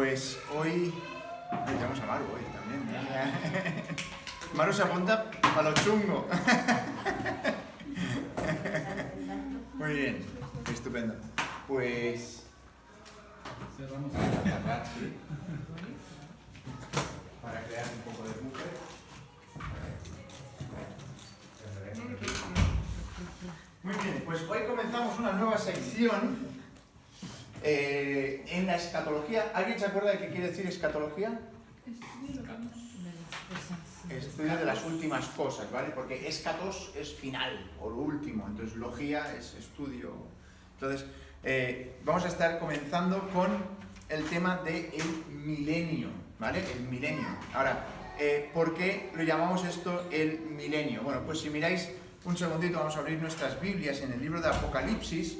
Pues hoy tenemos a Maru hoy también. Maru se apunta a lo chungo. Muy bien, estupendo. Pues cerramos para crear un poco de buffer. Muy bien, pues hoy comenzamos una nueva sección en la escatología. ¿Alguien se acuerda de qué quiere decir escatología? Estudio de las últimas cosas, ¿vale? Porque escatos es final o lo último, entonces logía es estudio. Entonces, vamos a estar comenzando con el tema del milenio, ¿vale? El milenio. Ahora, ¿por qué lo llamamos esto el milenio? Bueno, pues si miráis un segundito, vamos a abrir nuestras Biblias en el libro de Apocalipsis.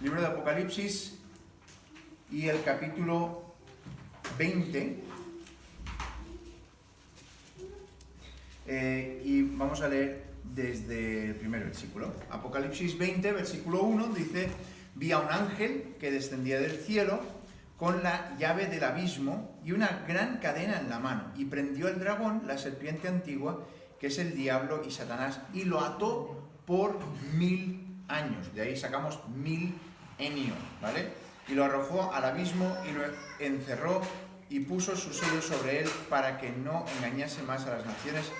Libro de Apocalipsis y el capítulo 20. Y vamos a leer desde el primer versículo. Apocalipsis 20, versículo 1, dice: vi a un ángel que descendía del cielo con la llave del abismo y una gran cadena en la mano, y prendió al dragón, la serpiente antigua, que es el diablo y Satanás, y lo ató por 1000 años. De ahí sacamos milenio, ¿vale? Y lo arrojó al abismo y lo encerró y puso su sello sobre él para que no engañase más a las naciones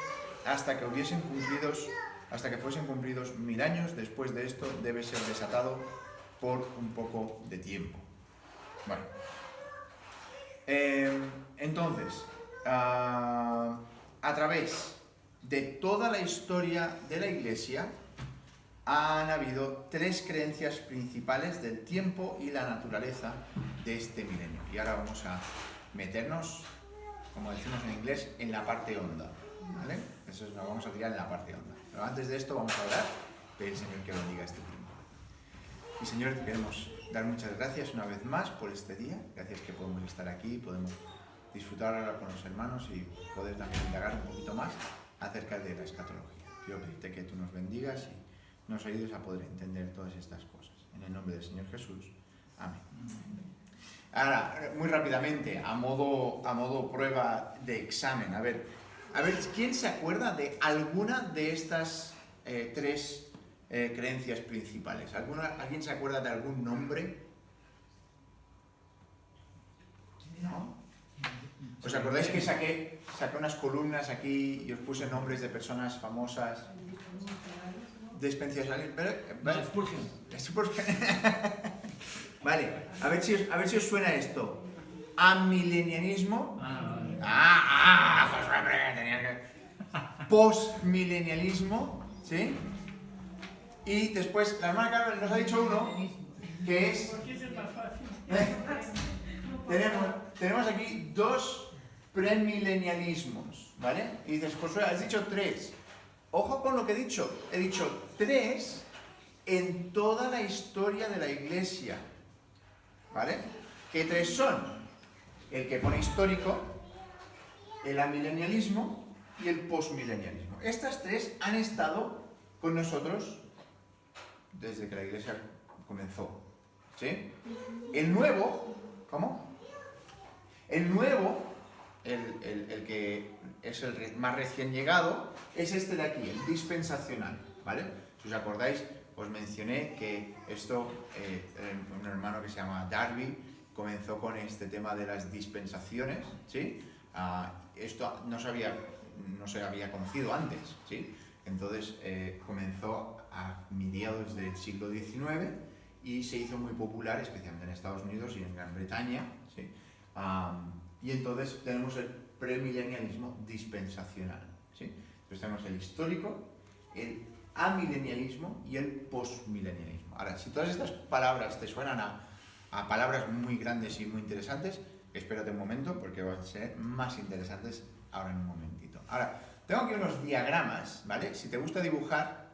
hasta que fuesen cumplidos 1000 años. Después de esto debe ser desatado por un poco de tiempo. Bueno, entonces, a través de toda la historia de la Iglesia han habido 3 creencias principales del tiempo y la naturaleza de este milenio. Y ahora vamos a meternos, como decimos en inglés, en la parte honda, ¿vale? Eso es, lo vamos a tirar en la parte honda. Pero antes de esto vamos a orar, pedir al Señor que bendiga este tiempo. Y Señor, te queremos dar muchas gracias una vez más por este día. Gracias que podemos estar aquí, podemos disfrutar ahora con los hermanos y poder también indagar un poquito más acerca de la escatología. Quiero pedirte que tú nos bendigas y nos ayudes a poder entender todas estas cosas. En el nombre del Señor Jesús. Amén. Ahora, muy rápidamente, a modo prueba de examen, a ver, ¿quién se acuerda de alguna de estas 3 creencias principales? ¿Alguien se acuerda de algún nombre? ¿No? ¿Os acordáis que saqué unas columnas aquí y os puse nombres de personas famosas? Dispensacionales. ¿Vale? Vale, a ver si os suena esto. Amilenialismo. Postmilenialismo, ¿sí? Y después la hermana Carmen nos ha dicho uno que es... tenemos aquí 2 premilenialismos, ¿vale? Y dices, Josué, has dicho 3. Ojo con lo que he dicho. He dicho 3 en toda la historia de la Iglesia, ¿vale? ¿Qué 3 son? El que pone histórico, el amilenialismo y el postmilenialismo. Estas 3 han estado con nosotros desde que la Iglesia comenzó, ¿sí? El nuevo, ¿cómo? El nuevo, el que es el más recién llegado, es este de aquí, el dispensacional, ¿vale? Si os acordáis, os mencioné que esto, un hermano que se llama Darby comenzó con este tema de las dispensaciones, ¿sí? Esto no se había conocido antes, ¿sí? Entonces comenzó a mediados del siglo XIX y se hizo muy popular, especialmente en Estados Unidos y en Gran Bretaña, ¿sí? Y entonces tenemos el premilenialismo dispensacional, ¿sí? Entonces tenemos el histórico, el amilenialismo y el postmilenialismo. Ahora, si todas estas palabras te suenan a palabras muy grandes y muy interesantes, espérate un momento porque van a ser más interesantes ahora en un momentito. Ahora, tengo aquí unos diagramas, ¿vale? Si te gusta dibujar,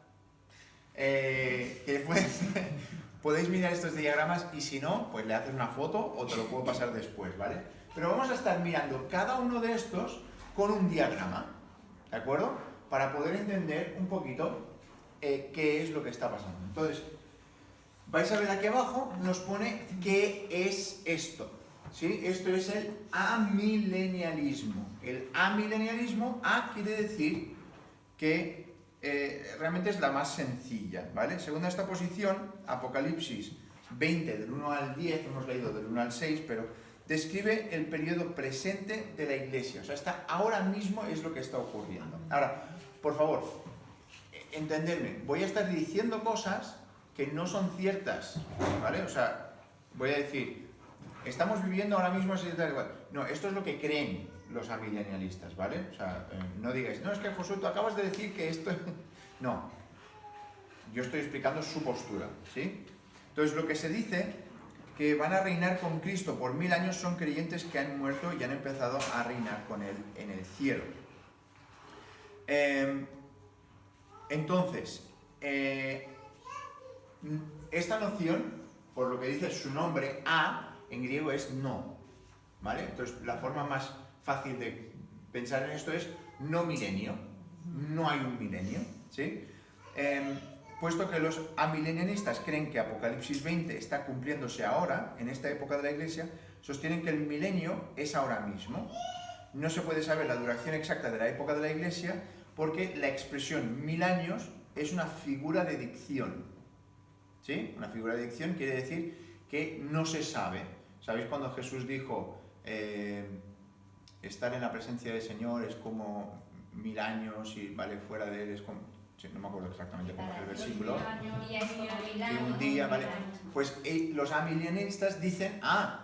podéis mirar estos diagramas y si no, pues le haces una foto o te lo puedo pasar después, ¿vale? Pero vamos a estar mirando cada uno de estos con un diagrama, ¿de acuerdo? Para poder entender un poquito qué es lo que está pasando. Entonces, vais a ver aquí abajo, nos pone qué es esto, ¿sí? Esto es el amilenialismo. El amilenialismo, A quiere decir que realmente es la más sencilla, ¿vale? Según esta posición, Apocalipsis 20, del 1 al 10, hemos leído del 1 al 6, pero describe el periodo presente de la Iglesia. O sea, ahora mismo es lo que está ocurriendo. Ahora, por favor, entenderme, voy a estar diciendo cosas que no son ciertas, ¿vale? O sea, voy a decir, estamos viviendo ahora mismo así tal igual. No, esto es lo que creen los amilenialistas, ¿vale? O sea, no digáis, no, es que Josué, tú acabas de decir que esto... No, yo estoy explicando su postura, ¿sí? Entonces, lo que se dice que van a reinar con Cristo por 1000 años son creyentes que han muerto y han empezado a reinar con Él en el cielo. Entonces, esta noción, por lo que dice su nombre, A, en griego es no, ¿vale? Entonces, la forma más fácil de pensar en esto es no milenio, no hay un milenio, ¿sí? Puesto que los amilenianistas creen que Apocalipsis 20 está cumpliéndose ahora, en esta época de la Iglesia, sostienen que el milenio es ahora mismo. No se puede saber la duración exacta de la época de la Iglesia porque la expresión 1000 años es una figura de dicción, ¿sí? Una figura de dicción quiere decir que no se sabe. ¿Sabéis cuando Jesús dijo estar en la presencia del Señor es como 1000 años y vale fuera de Él es como... Sí, no me acuerdo exactamente cómo es el versículo. Un día, ¿vale? Pues los amilenianistas dicen,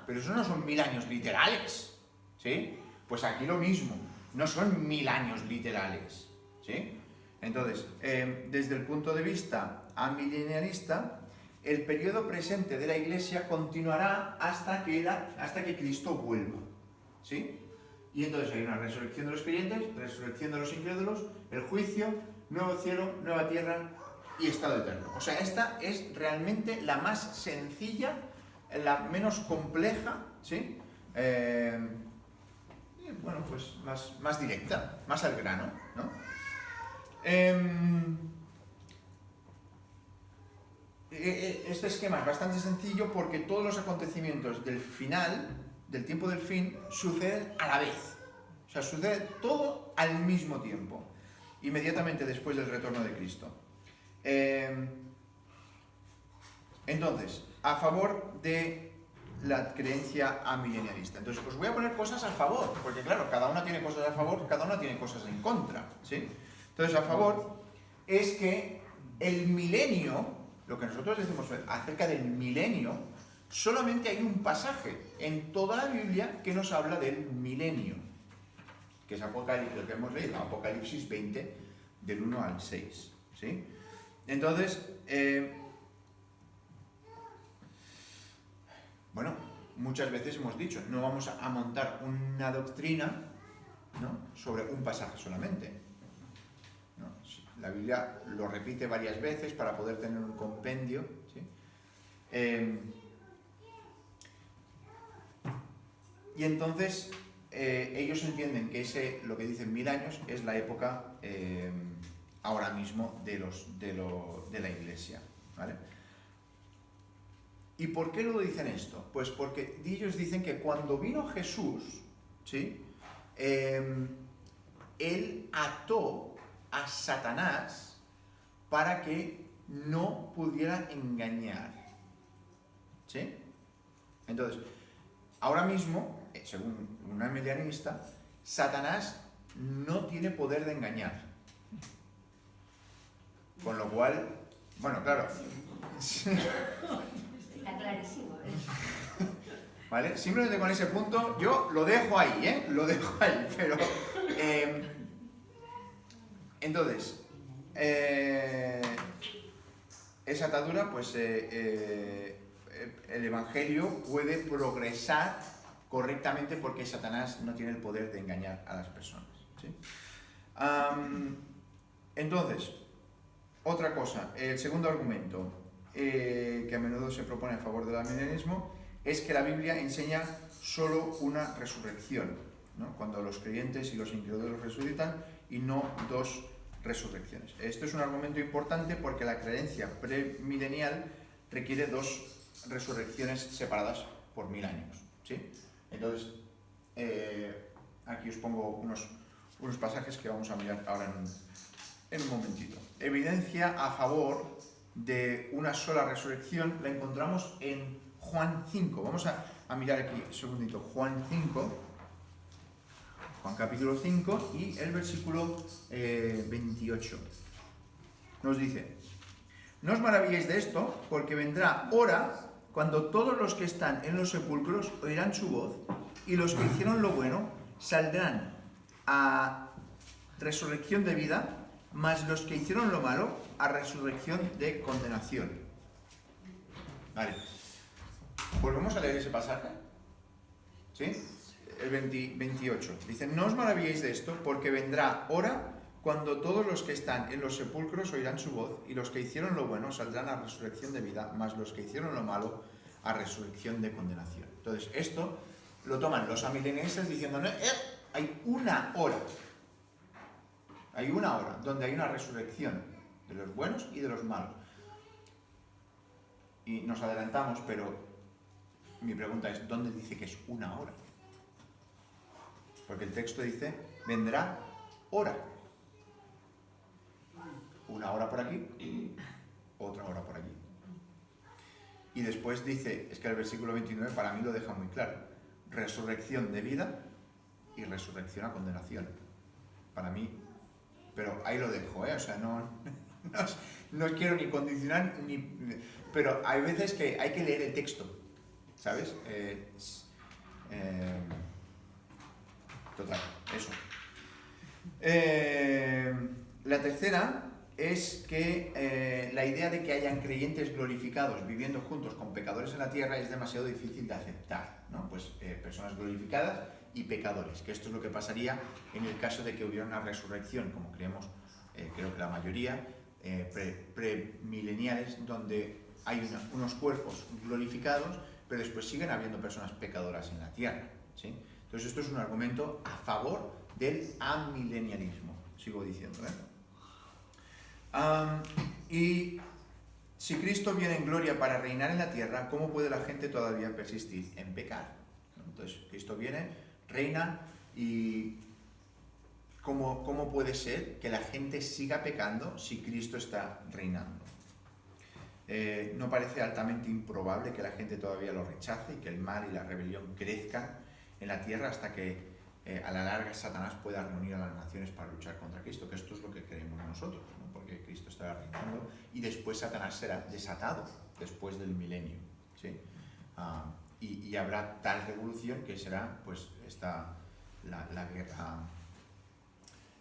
pero eso no son 1000 años literales, ¿sí? Pues aquí lo mismo, no son 1000 años literales, ¿sí? Entonces, desde el punto de vista amilenialista, el periodo presente de la Iglesia continuará hasta que Cristo vuelva, ¿sí? Y entonces hay una resurrección de los creyentes, resurrección de los incrédulos, el juicio, nuevo cielo, nueva tierra y estado eterno. O sea, esta es realmente la más sencilla, la menos compleja, ¿sí? Bueno, pues más directa, más al grano, ¿no? Este esquema es bastante sencillo porque todos los acontecimientos del final, del tiempo del fin, suceden a la vez. O sea, sucede todo al mismo tiempo, inmediatamente después del retorno de Cristo. Entonces, a favor de la creencia amilenialista. Entonces, os voy a poner cosas a favor, porque claro, cada una tiene cosas a favor, cada una tiene cosas en contra, ¿sí? Entonces, a favor es que el milenio, lo que nosotros decimos acerca del milenio, solamente hay un pasaje en toda la Biblia que nos habla del milenio, que es Apocalipsis, lo que hemos leído, Apocalipsis 20, del 1 al 6, ¿sí? Entonces, bueno, muchas veces hemos dicho, no vamos a montar una doctrina, ¿no?, sobre un pasaje solamente, ¿no? La Biblia lo repite varias veces para poder tener un compendio, ¿sí? Y entonces ellos entienden que lo que dicen 1000 años es la época ahora mismo de la Iglesia, ¿vale? ¿Y por qué lo dicen esto? Pues porque ellos dicen que cuando vino Jesús, ¿sí?, Él ató a Satanás para que no pudiera engañar, ¿sí? Entonces, ahora mismo, según un amilenialista, Satanás no tiene poder de engañar. Con lo cual, bueno, claro. Está clarísimo, ¿eh? ¿Vale? Simplemente con ese punto, yo lo dejo ahí, ¿eh? Lo dejo ahí, pero... entonces, esa atadura, pues el Evangelio puede progresar correctamente porque Satanás no tiene el poder de engañar a las personas, ¿sí? Entonces, otra cosa, el segundo argumento que a menudo se propone a favor del amilenialismo es que la Biblia enseña solo una resurrección, ¿no?, cuando los creyentes y los incrédulos resucitan, y no dos resurrecciones. Esto es un argumento importante porque la creencia premilenial requiere dos resurrecciones separadas por 1000 años, ¿sí? Entonces, aquí os pongo unos pasajes que vamos a mirar ahora en un momentito. Evidencia a favor de una sola resurrección la encontramos en Juan 5. Vamos a mirar aquí un segundito. Juan 5, Juan capítulo 5 y el versículo 28. Nos dice: no os maravilléis de esto, porque vendrá hora cuando todos los que están en los sepulcros oirán su voz, y los que hicieron lo bueno saldrán a resurrección de vida, mas los que hicieron lo malo a resurrección de condenación. Vale. ¿Volvemos a leer ese pasaje? ¿Sí? El 28. Dice: no os maravilléis de esto, porque vendrá hora cuando todos los que están en los sepulcros oirán su voz, y los que hicieron lo bueno saldrán a resurrección de vida, mas los que hicieron lo malo a resurrección de condenación. Entonces, esto lo toman los amilenialistas diciendo: no, hay una hora donde hay una resurrección de los buenos y de los malos. Y nos adelantamos, pero mi pregunta es: ¿dónde dice que es una hora? Porque el texto dice: vendrá hora. Una hora por aquí, otra hora por allí. Y después dice, es que el versículo 29 para mí lo deja muy claro: resurrección de vida y resurrección a condenación. Para mí, pero ahí lo dejo, o sea, no quiero ni condicionar, pero hay veces que hay que leer el texto, ¿sabes? Total, eso. La tercera es que la idea de que hayan creyentes glorificados viviendo juntos con pecadores en la tierra es demasiado difícil de aceptar, ¿no? Pues personas glorificadas y pecadores, que esto es lo que pasaría en el caso de que hubiera una resurrección, como creemos, creo que la mayoría, premileniales, donde hay unos cuerpos glorificados, pero después siguen habiendo personas pecadoras en la tierra, ¿sí? Entonces esto es un argumento a favor del amilenialismo, sigo diciendo, y si Cristo viene en gloria para reinar en la tierra, ¿cómo puede la gente todavía persistir en pecar? Entonces, Cristo viene, reina, y ¿cómo puede ser que la gente siga pecando si Cristo está reinando? ¿No parece altamente improbable que la gente todavía lo rechace y que el mal y la rebelión crezcan en la tierra hasta que a la larga Satanás pueda reunir a las naciones para luchar contra Cristo? Que esto es lo que creemos nosotros, ¿no? Porque Cristo estará reinando y después Satanás será desatado después del milenio, ¿sí? Y habrá tal revolución que será pues la guerra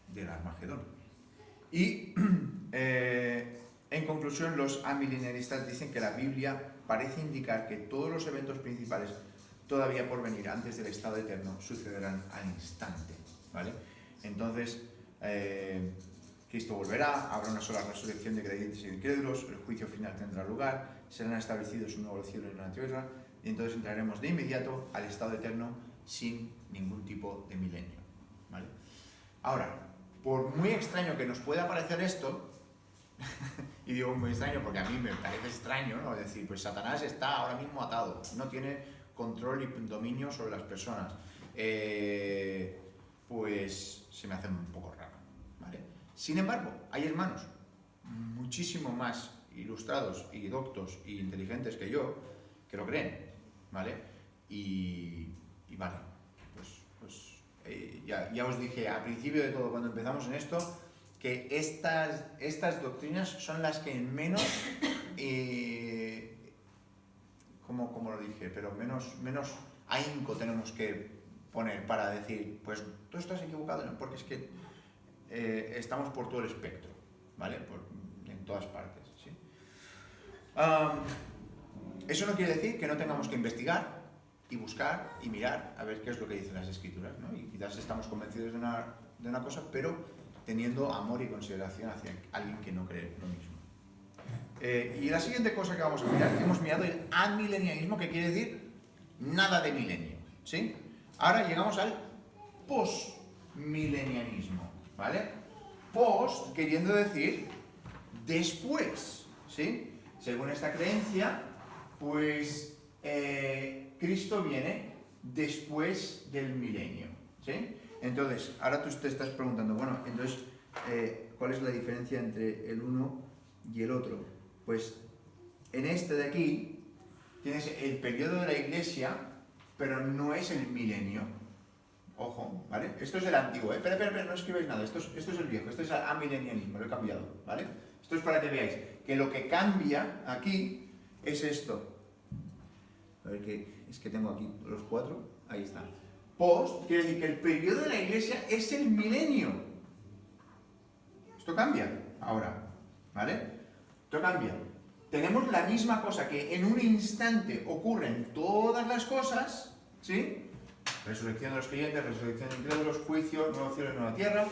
del Armagedón. Y en conclusión, los amilenialistas dicen que la Biblia parece indicar que todos los eventos principales todavía por venir antes del estado eterno sucederán al instante, ¿vale? Entonces, Cristo volverá, habrá una sola resurrección de creyentes y de incrédulos, el juicio final tendrá lugar, serán establecidos un nuevo cielo y una tierra, y entonces entraremos de inmediato al estado eterno sin ningún tipo de milenio, ¿vale? Ahora, por muy extraño que nos pueda parecer esto, y digo muy extraño porque a mí me parece extraño, ¿no? Es decir, pues Satanás está ahora mismo atado, no tiene control y dominio sobre las personas, pues se me hace un poco raro, ¿vale? Sin embargo, hay hermanos muchísimo más ilustrados y doctos y inteligentes que yo que lo creen, ¿vale? Y vale, pues ya os dije al principio de todo, cuando empezamos en esto, que estas doctrinas son las que menos, ¿cómo lo dije? Pero menos ahínco tenemos que poner para decir, pues tú estás equivocado, ¿no? Porque es que estamos por todo el espectro, ¿vale? En todas partes, ¿sí? Eso no quiere decir que no tengamos que investigar y buscar y mirar a ver qué es lo que dicen las Escrituras, ¿no? Y quizás estamos convencidos de una cosa, pero teniendo amor y consideración hacia alguien que no cree lo mismo. Y la siguiente cosa que vamos a mirar, hemos mirado el amilenialismo, que quiere decir nada de milenio, ¿sí? Ahora llegamos al postmilenialismo, ¿vale? Post queriendo decir después, ¿sí? Según esta creencia, pues Cristo viene después del milenio, ¿sí? Entonces, ahora tú te estás preguntando, bueno, entonces, ¿cuál es la diferencia entre el uno y el otro? Pues en este de aquí tienes el periodo de la Iglesia, pero no es el milenio. Ojo, ¿vale? Esto es el antiguo, ¿eh? Espera, no escribáis nada, esto es el viejo, esto es amilenialismo, lo he cambiado, ¿vale? Esto es para que veáis que lo que cambia aquí es esto. A ver, es que tengo aquí los 4, ahí está. Post quiere decir que el periodo de la Iglesia es el milenio. Esto cambia ahora, ¿vale? Esto cambia. Tenemos la misma cosa, que en un instante ocurren todas las cosas, ¿sí? Resurrección de los creyentes, resurrección de incrédulos, juicio, nuevo cielo y nueva tierra,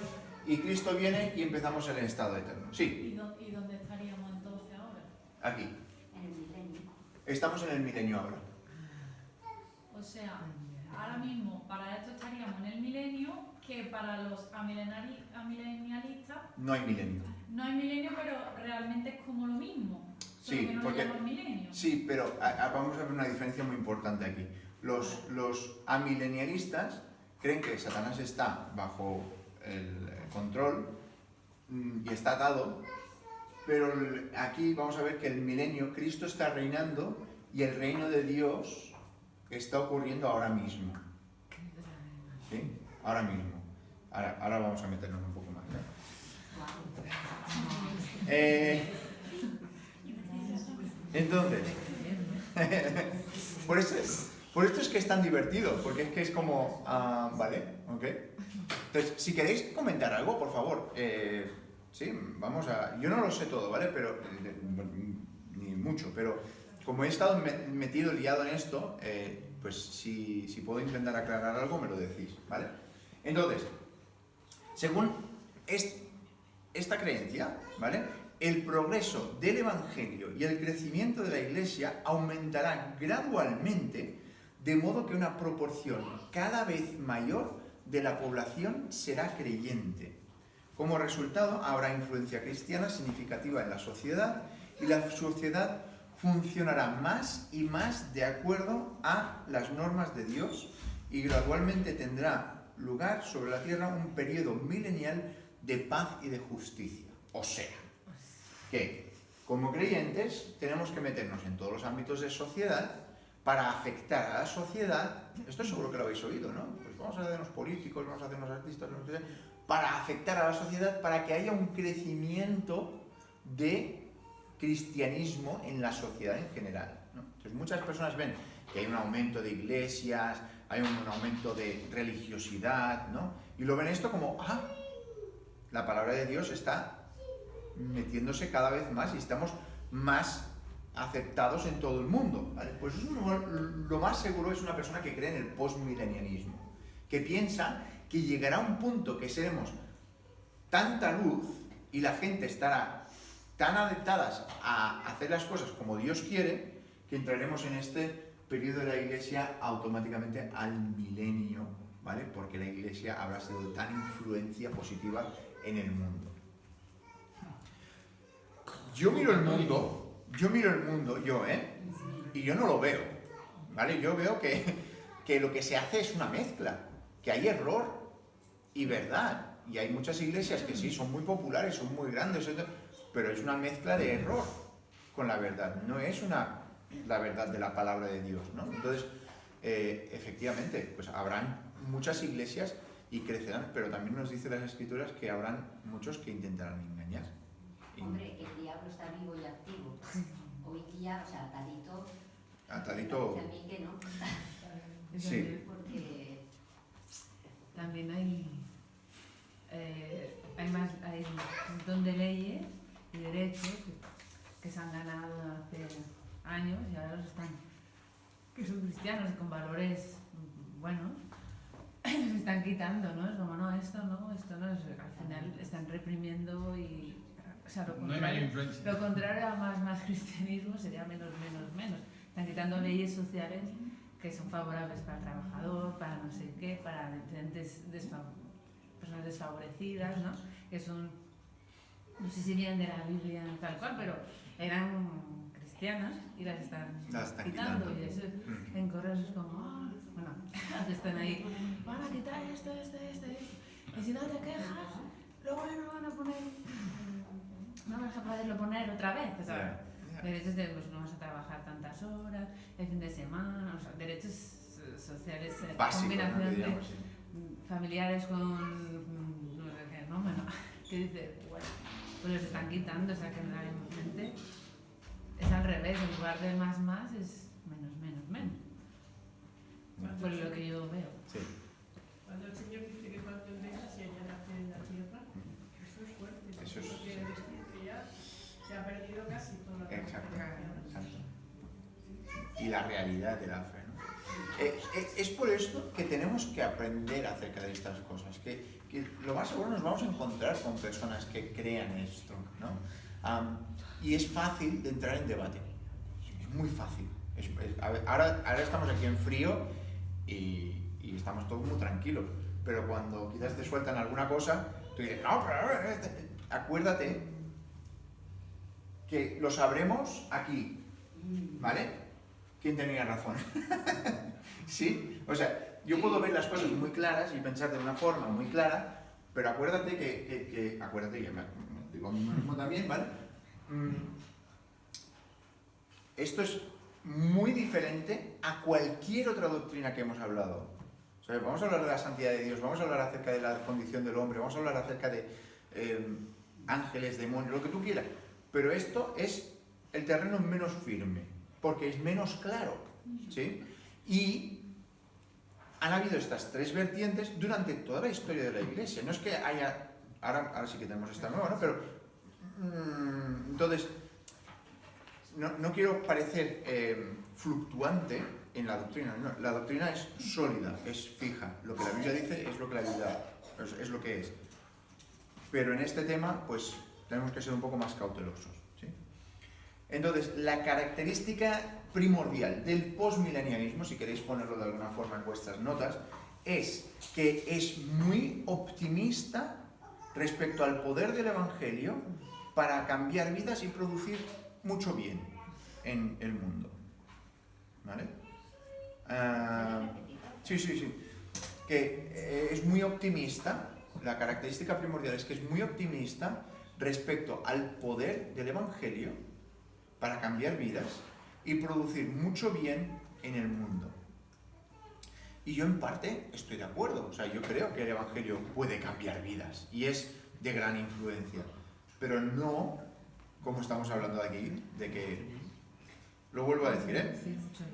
y Cristo viene y empezamos el estado eterno. Sí. ¿Y dónde estaríamos entonces ahora? Aquí. En el milenio. Estamos en el milenio ahora. O sea, ahora mismo para esto estaríamos en el milenio, que para los amilenialistas No hay milenio. no hay milenio, pero realmente es como lo mismo. Solo Sí, que no porque, lo llaman milenio. sí, pero vamos a ver una diferencia muy importante aquí. Los amilenialistas creen que Satanás está bajo el control y está atado, pero aquí vamos a ver que el milenio, Cristo está reinando y el reino de Dios está ocurriendo ahora mismo. ¿Sí? Ahora mismo. Ahora vamos a meternos un poco más. Entonces, por esto es que es tan divertido, porque es que es como, vale, ok. Entonces, si queréis comentar algo, por favor, sí, vamos a... Yo no lo sé todo, ¿vale? Pero, ni mucho, pero como he estado metido, liado en esto, pues si puedo intentar aclarar algo, me lo decís, ¿vale? Entonces, según esta creencia, ¿vale? El progreso del Evangelio y el crecimiento de la Iglesia aumentará gradualmente, de modo que una proporción cada vez mayor de la población será creyente. Como resultado, habrá influencia cristiana significativa en la sociedad y la sociedad funcionará más y más de acuerdo a las normas de Dios y gradualmente tendrá lugar sobre la tierra un periodo milenial de paz y de justicia. O sea, que como creyentes tenemos que meternos en todos los ámbitos de sociedad para afectar a la sociedad. Esto seguro que lo habéis oído, ¿no? Pues vamos a hacernos políticos, vamos a hacernos artistas, no sé, para afectar a la sociedad, para que haya un crecimiento de cristianismo en la sociedad en general, ¿no? Entonces muchas personas ven que hay un aumento de iglesias, hay un aumento de religiosidad, ¿no? Y lo ven esto como, la palabra de Dios está metiéndose cada vez más y estamos más aceptados en todo el mundo, ¿vale? Pues lo más seguro es una persona que cree en el postmilenialismo, que piensa que llegará un punto que seremos tanta luz y la gente estará tan adaptadas a hacer las cosas como Dios quiere, que entraremos en este periodo de la Iglesia automáticamente al milenio, ¿vale? Porque la Iglesia habrá sido de tan influencia positiva en el mundo. Yo miro el mundo, y yo no lo veo, ¿vale? Yo veo que lo que se hace es una mezcla, que hay error y verdad, y hay muchas iglesias que sí, son muy populares, son muy grandes, pero es una mezcla de error con la verdad, no es la verdad de la palabra de Dios, ¿no? Entonces, efectivamente, pues habrán muchas iglesias y crecerán, pero también nos dice las Escrituras que habrán muchos que intentarán engañar. Hombre, el diablo está vivo y activo. Hoy día, o sea, atadito... Atadito... A mí que no. Sí. Porque... También hay un montón de leyes y derechos que se han ganado hace años y ahora los están, que son cristianos y con valores buenos, los están quitando, ¿no? Es como, no, esto no es, al final están reprimiendo y, o sea, lo contrario a más cristianismo sería menos. Están quitando leyes sociales que son favorables para el trabajador, para no sé qué, para diferentes personas desfavorecidas, ¿no? Que son, no sé si vienen de la Biblia tal cual, pero eran cristianas y las están quitando. Y eso en correos es como, bueno, que están ahí, van a quitar esto. Y si no te quejas, luego ya no van a poner, no vas a poderlo poner otra vez. O sea, derechos de pues no vas a trabajar tantas horas, el fin de semana, o sea, derechos sociales, Básico, combinación ¿no? de Diríamos, sí. familiares con no sé qué, ¿no? Bueno, que dice, bueno, pues los están quitando, o sea que realmente es al revés, en lugar de más es menos. Por lo que yo veo. Sí. Cuando el Señor dice que cuando venga se nace en la tierra, eso es fuerte. Eso es- Porque quiere decir que ya se ha perdido casi toda la Exacto. democracia. Y la realidad de la fe, ¿no? Es por esto que tenemos que aprender acerca de estas cosas, que lo más seguro nos vamos a encontrar con personas que crean esto, ¿no? Y es fácil de entrar en debate, es muy fácil. Ahora estamos aquí en frío y estamos todos muy tranquilos, pero cuando quizás te sueltan alguna cosa, tú dices, no, pero acuérdate que lo sabremos aquí, ¿vale? ¿Quién tenía razón? ¿Sí? O sea, yo puedo ver las cosas muy claras y pensar de una forma muy clara, pero acuérdate acuérdate, y me digo a mí mismo también, ¿vale? Esto es muy diferente a cualquier otra doctrina que hemos hablado. O sea, vamos a hablar de la santidad de Dios, vamos a hablar acerca de la condición del hombre, vamos a hablar acerca de ángeles, demonios, lo que tú quieras. Pero esto es el terreno menos firme, porque es menos claro, ¿sí? Y han habido estas tres vertientes durante toda la historia de la Iglesia. No es que haya... Ahora sí que tenemos esta nueva, ¿no? Pero... entonces... No quiero parecer fluctuante en la doctrina. No, la doctrina es sólida, es fija. Lo que la Biblia dice es lo que la Biblia es lo que es. Pero en este tema, pues, tenemos que ser un poco más cautelosos, ¿sí? Entonces, la característica primordial del postmilenialismo, si queréis ponerlo de alguna forma en vuestras notas, es que es muy optimista respecto al poder del Evangelio para cambiar vidas y producir mucho bien en el mundo. ¿Vale? Sí. Que es muy optimista, la característica primordial es que es muy optimista respecto al poder del Evangelio para cambiar vidas y producir mucho bien en el mundo. Y yo en parte estoy de acuerdo, o sea, yo creo que el Evangelio puede cambiar vidas y es de gran influencia, pero no como estamos hablando de aquí, de que, lo vuelvo a decir,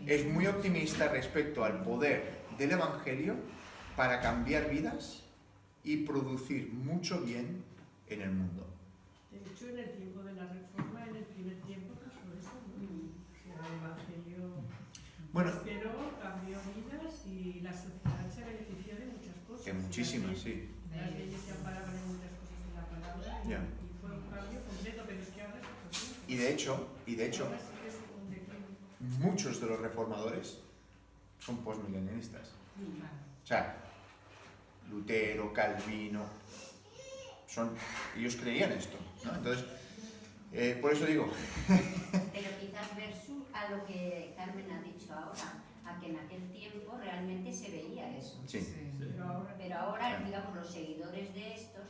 es muy optimista respecto al poder del Evangelio para cambiar vidas y producir mucho bien en el mundo. De hecho, en el tiempo de la Reforma, en el primer tiempo, pasó eso, ¿no? O sea, el Evangelio prosperó, cambió vidas y la sociedad se benefició de muchas cosas. Que muchísimas, sí. Las leyes se amparaban en muchas cosas de la palabra y fue un cambio completo, pero es que ahora es imposible. Y de hecho, Ahora sí que es un declive. muchos de los reformadores son postmilenialistas. O sea, Lutero, Calvino, ellos creían esto, ¿no? Entonces, por eso digo... Pero quizás versus a lo que Carmen ha dicho ahora, a que en aquel tiempo realmente se veía eso. Sí. Pero Pero ahora, digamos, los seguidores de estos,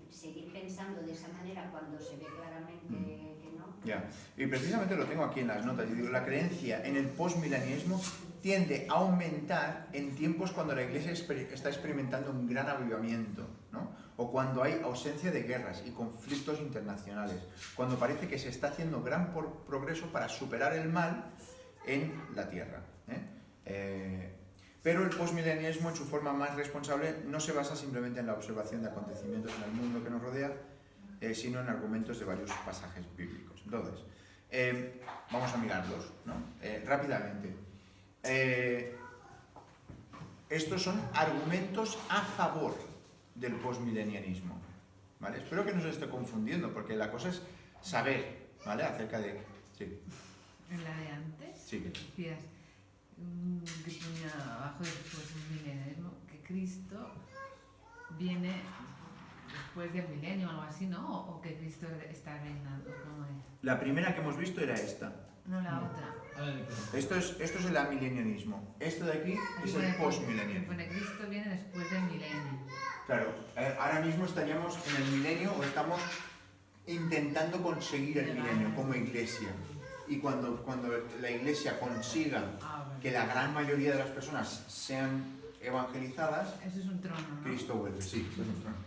seguir pensando de esa manera cuando se ve claramente que no. Ya, y precisamente lo tengo aquí en las notas. Yo digo, la creencia en el postmilenialismo tiende a aumentar en tiempos cuando la Iglesia está experimentando un gran avivamiento, ¿no? O cuando hay ausencia de guerras y conflictos internacionales, cuando parece que se está haciendo gran progreso para superar el mal en la Tierra, pero el postmilenialismo, en su forma más responsable, no se basa simplemente en la observación de acontecimientos en el mundo que nos rodea, sino en argumentos de varios pasajes bíblicos. Entonces, vamos a mirarlos, ¿no? Rápidamente. Estos son argumentos a favor del postmilenialismo, ¿vale? Espero que no se esté confundiendo, porque la cosa es saber, ¿vale? Acerca de... Sí. En la de antes, Sí. decías que ponía abajo después un milenialismo, que Cristo viene después del milenio o algo así, ¿no? O que Cristo está reinando, ¿cómo es? La primera que hemos visto era esta. No la otra. Esto es el amilenianismo. Esto de aquí es el postmilenialismo. Pone Cristo viene después del milenio. Claro, ahora mismo estaríamos en el milenio o estamos intentando conseguir el milenio como iglesia. Y cuando la iglesia consiga que la gran mayoría de las personas sean evangelizadas, Eso es un trono, ¿no? Cristo vuelve, sí, esto es un trono.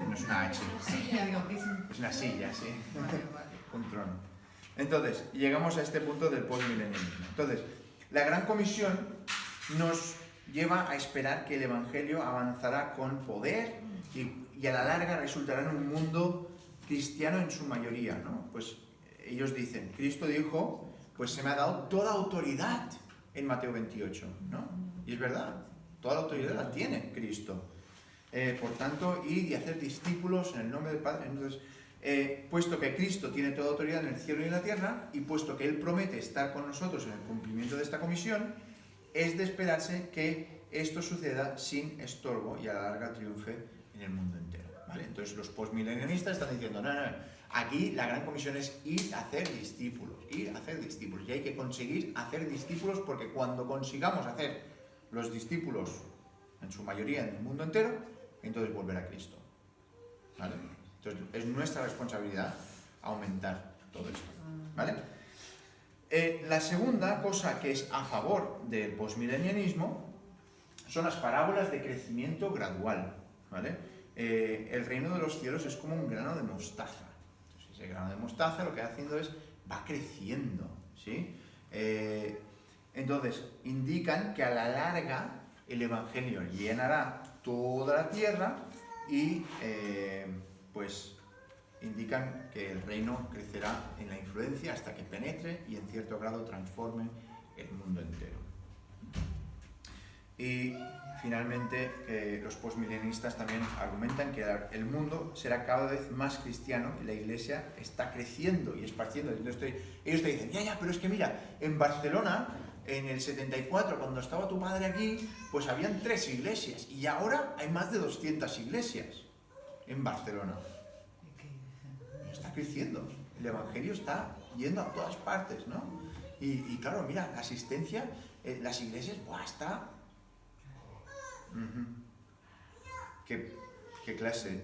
No es una H, Sí, ya digo que es un... es una silla, sí, Vale. un trono. Entonces, llegamos a este punto del postmilenialismo. Entonces, la Gran Comisión nos lleva a esperar que el Evangelio avanzará con poder y a la larga resultará en un mundo cristiano en su mayoría, ¿no? Pues ellos dicen, Cristo dijo, pues se me ha dado toda autoridad en Mateo 28, ¿no? Y es verdad, toda la autoridad la tiene Cristo. Por tanto, ir y hacer discípulos en el nombre del Padre. Entonces, puesto que Cristo tiene toda autoridad en el cielo y en la tierra, y puesto que Él promete estar con nosotros en el cumplimiento de esta comisión, es de esperarse que esto suceda sin estorbo y a la larga triunfe en el mundo entero, ¿vale? Entonces los postmilenialistas están diciendo, no, aquí la gran comisión es ir a hacer discípulos, y hay que conseguir hacer discípulos porque cuando consigamos hacer los discípulos en su mayoría en el mundo entero, entonces volverá Cristo, ¿vale? Entonces es nuestra responsabilidad aumentar todo esto, ¿vale? La segunda cosa que es a favor del postmilenialismo son las parábolas de crecimiento gradual, ¿vale? El reino de los cielos es como un grano de mostaza. Entonces, ese grano de mostaza lo que va haciendo es, va creciendo, ¿sí? Entonces, indican que a la larga el Evangelio llenará toda la tierra y, pues, indican que el reino crecerá en la influencia hasta que penetre y en cierto grado transforme el mundo entero. Y finalmente los postmilenialistas también argumentan que el mundo será cada vez más cristiano y la iglesia está creciendo y esparciendo. Entonces ellos te dicen, ya, pero es que mira, en Barcelona, en el 74, cuando estaba tu padre aquí, pues habían 3 iglesias y ahora hay más de 200 iglesias en Barcelona. Está creciendo, el Evangelio está yendo a todas partes, ¿no? Y claro, mira, la asistencia, las iglesias, ¡buah! Está... ¿Qué clase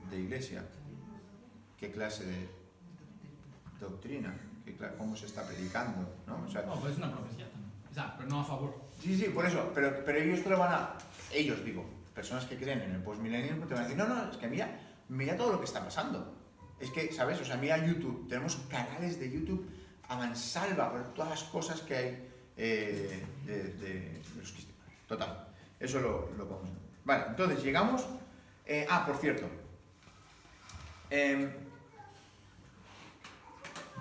de iglesia? ¿Qué clase de doctrina? ¿Cómo se está predicando? ¿No? O sea, no, pues es una profecía también. O sea, pero no a favor. Sí, por eso, pero ellos te lo van a... Ellos, digo, personas que creen en el postmilenialismo te van a decir, no, es que mira todo lo que está pasando. Es que, ¿sabes? O sea, mira YouTube, tenemos canales de YouTube a mansalva por todas las cosas que hay de los cristianos. Total, eso lo podemos ver. Vale, entonces llegamos... por cierto,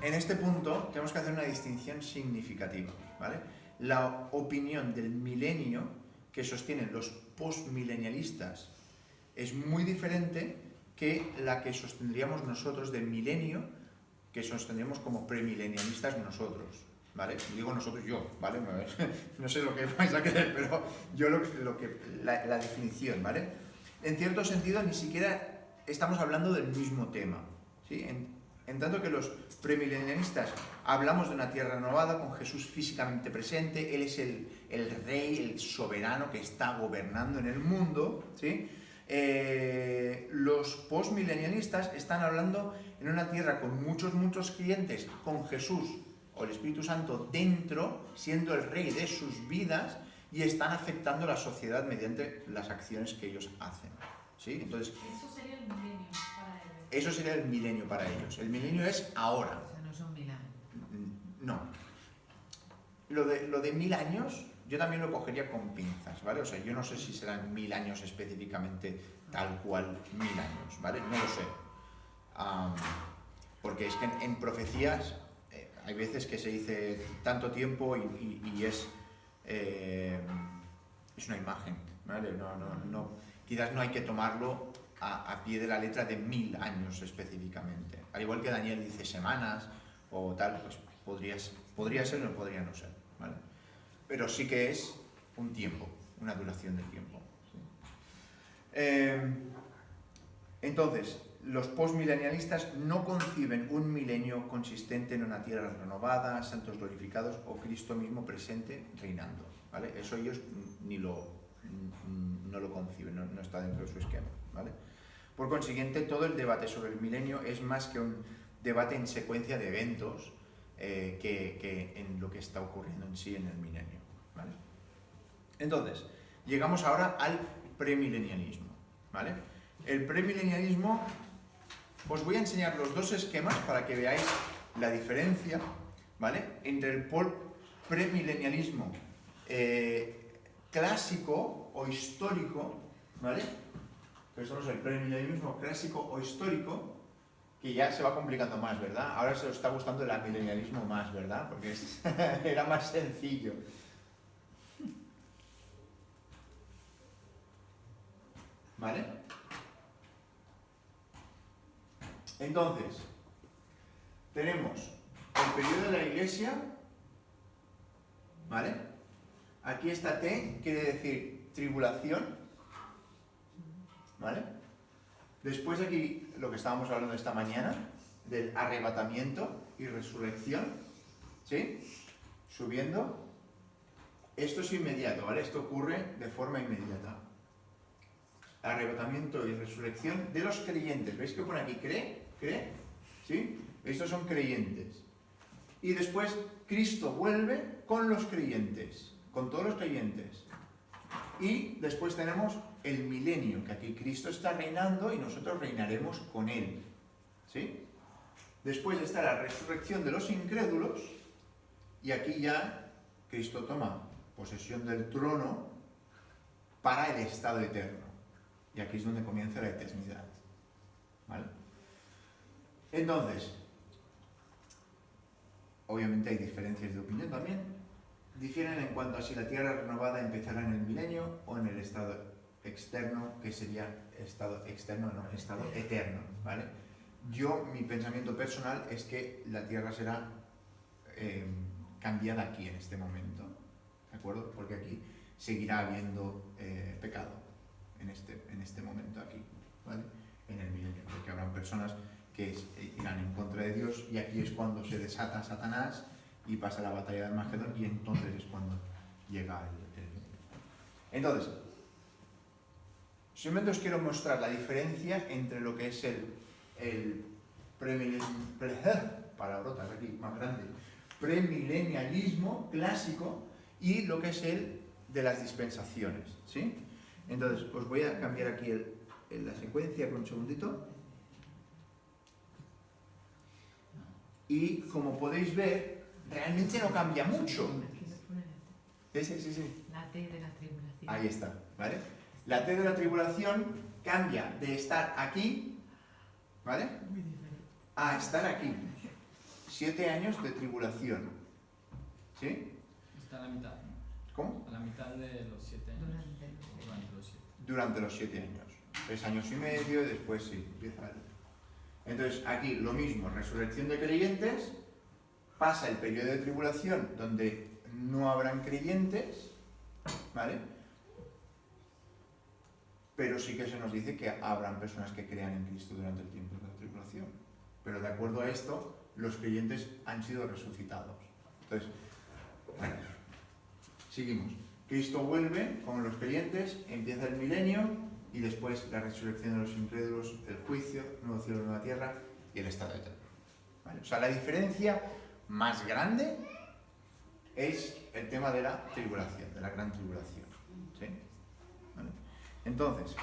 en este punto tenemos que hacer una distinción significativa, ¿vale? La opinión del milenio que sostienen los postmilenialistas es muy diferente que la que sostendríamos nosotros del milenio, que sostendríamos como premilenialistas nosotros, ¿vale? Digo nosotros yo, ¿vale? No sé lo que vais a creer, pero yo la definición, ¿vale? En cierto sentido, ni siquiera estamos hablando del mismo tema, ¿sí? En tanto que los premilenialistas hablamos de una tierra renovada con Jesús físicamente presente, Él es el rey, el soberano que está gobernando en el mundo, ¿sí? Los postmilenialistas están hablando en una tierra con muchos creyentes, con Jesús o el Espíritu Santo dentro, siendo el rey de sus vidas, y están afectando la sociedad mediante las acciones que ellos hacen, ¿sí? Entonces, Eso sería el milenio para ellos. eso sería el milenio para ellos. El milenio es ahora. O sea, no son 1000 años. No. Lo de 1000 años, yo también lo cogería con pinzas, ¿vale? O sea, yo no sé si serán 1000 años específicamente tal cual 1000 años, ¿vale? No lo sé. Porque es que en profecías hay veces que se dice tanto tiempo y es una imagen, ¿vale? Quizás no hay que tomarlo a pie de la letra de 1000 años específicamente. Al igual que Daniel dice semanas o tal, pues podría ser o podría no ser, ¿vale? Pero sí que es un tiempo, una duración del tiempo, ¿sí? Entonces, los postmilenialistas no conciben un milenio consistente en una tierra renovada, santos glorificados o Cristo mismo presente reinando, ¿vale? Eso ellos no lo conciben, no está dentro de su esquema, ¿vale? Por consiguiente, todo el debate sobre el milenio es más que un debate en secuencia de eventos que en lo que está ocurriendo en sí en el milenio, ¿vale? Entonces, llegamos ahora al premilenialismo, ¿vale? El premilenialismo, os voy a enseñar los dos esquemas para que veáis la diferencia, ¿vale? Entre el premilenialismo clásico o histórico, ¿vale? Que eso es el premilenialismo clásico o histórico, que ya se va complicando más, ¿verdad? Ahora se os está gustando el amilenialismo más, ¿verdad? Porque era más sencillo. ¿Vale? Entonces, tenemos el periodo de la Iglesia, ¿vale? Aquí está T, quiere decir tribulación, ¿vale? Después aquí, lo que estábamos hablando esta mañana, del arrebatamiento y resurrección, ¿sí? Subiendo. Esto es inmediato, ¿vale? Esto ocurre de forma inmediata. Arrebatamiento y resurrección de los creyentes. ¿Veis que pone aquí cree? ¿Sí? Estos son creyentes. Y después Cristo vuelve con los creyentes, con todos los creyentes. Y después tenemos el milenio, que aquí Cristo está reinando y nosotros reinaremos con Él. ¿Sí? Después está la resurrección de los incrédulos y aquí ya Cristo toma posesión del trono para el estado eterno. Y aquí es donde comienza la eternidad. ¿Vale? Entonces, obviamente hay diferencias de opinión también. Difieren en cuanto a si la tierra renovada empezará en el milenio o en el estado externo, que sería estado externo, no, estado eterno, ¿vale? Mi pensamiento personal es que la tierra será cambiada aquí en este momento, ¿de acuerdo? Porque aquí seguirá habiendo pecado en este momento aquí, ¿vale? En el milenio, porque habrán personas que irán en contra de Dios y aquí es cuando se desata Satanás y pasa la batalla de Armagedón y entonces es cuando llega el milenio. Entonces, simplemente os quiero mostrar la diferencia entre lo que es el palabrotas aquí más grande, premilenialismo clásico y lo que es el de las dispensaciones, ¿sí? Entonces, os voy a cambiar aquí la secuencia con un segundito. Y como podéis ver, realmente no cambia mucho. Sí. La T de la tribulación. Ahí está, ¿vale? La T de la tribulación cambia de estar aquí, ¿vale? A estar aquí. 7 años de tribulación. ¿Sí? Está a la mitad, ¿no? ¿Cómo? A la mitad de los 7 años. Durante los 7. Durante los 7 años. 3 años y medio y después sí, empieza el... Entonces aquí lo mismo, resurrección de creyentes, pasa el periodo de tribulación donde no habrán creyentes, ¿vale? Pero sí que se nos dice que habrán personas que crean en Cristo durante el tiempo de la tribulación. Pero de acuerdo a esto, los creyentes han sido resucitados. Entonces, bueno, seguimos. Cristo vuelve con los creyentes, empieza el milenio y después la resurrección de los incrédulos, el juicio, nuevo cielo, nueva tierra y el estado eterno. ¿Vale? O sea, la diferencia más grande es el tema de la tribulación, de la gran tribulación. ¿Sí? ¿Vale? Entonces,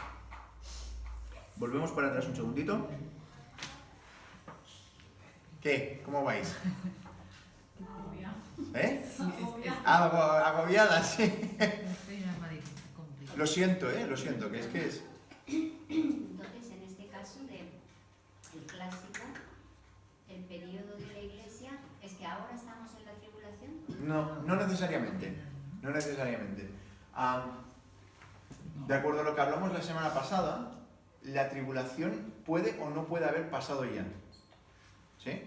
volvemos para atrás un segundito. ¿Qué? ¿Cómo vais? ¿Eh? Agobiada, sí. Lo siento, que es... Entonces, en este caso el clásico, el periodo de la Iglesia, ¿es que ahora estamos en la tribulación? No necesariamente. No necesariamente. De acuerdo a lo que hablamos la semana pasada, la tribulación puede o no puede haber pasado ya. ¿Sí?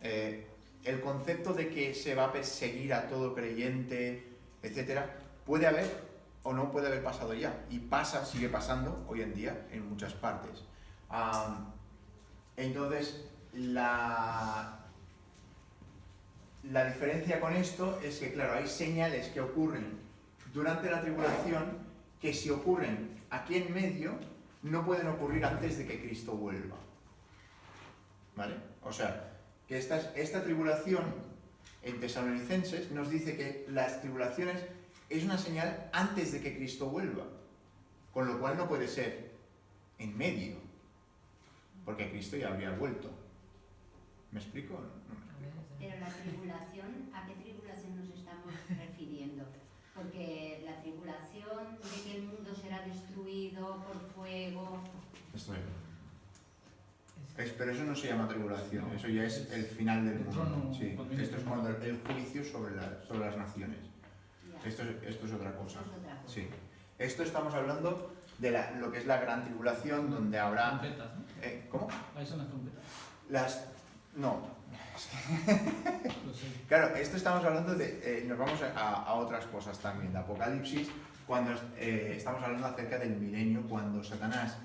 El concepto de que se va a perseguir a todo creyente, etcétera, puede haber o no puede haber pasado ya. Y sigue pasando hoy en día en muchas partes. Entonces, la diferencia con esto es que, claro, hay señales que ocurren durante la tribulación que si ocurren aquí en medio, no pueden ocurrir antes de que Cristo vuelva. ¿Vale? O sea, que esta tribulación en Tesalonicenses nos dice que las tribulaciones es una señal antes de que Cristo vuelva. Con lo cual no puede ser en medio, porque Cristo ya habría vuelto. ¿Me explico? No me explico. Pero la tribulación, ¿a qué tribulación nos estamos refiriendo? Porque la tribulación de que el mundo será destruido por fuego... Esto es. Pero eso no se llama tribulación, eso ya es el final del mundo. Sí. Esto es cuando el juicio sobre las naciones. Esto es otra cosa. Sí. Esto estamos hablando de lo que es la gran tribulación, donde habrá... Trompetas, ¿no? ¿Cómo? Ahí son las trompetas. No. Lo sé. Claro, esto estamos hablando de... nos vamos a otras cosas también. De Apocalipsis, cuando estamos hablando acerca del milenio, cuando Satanás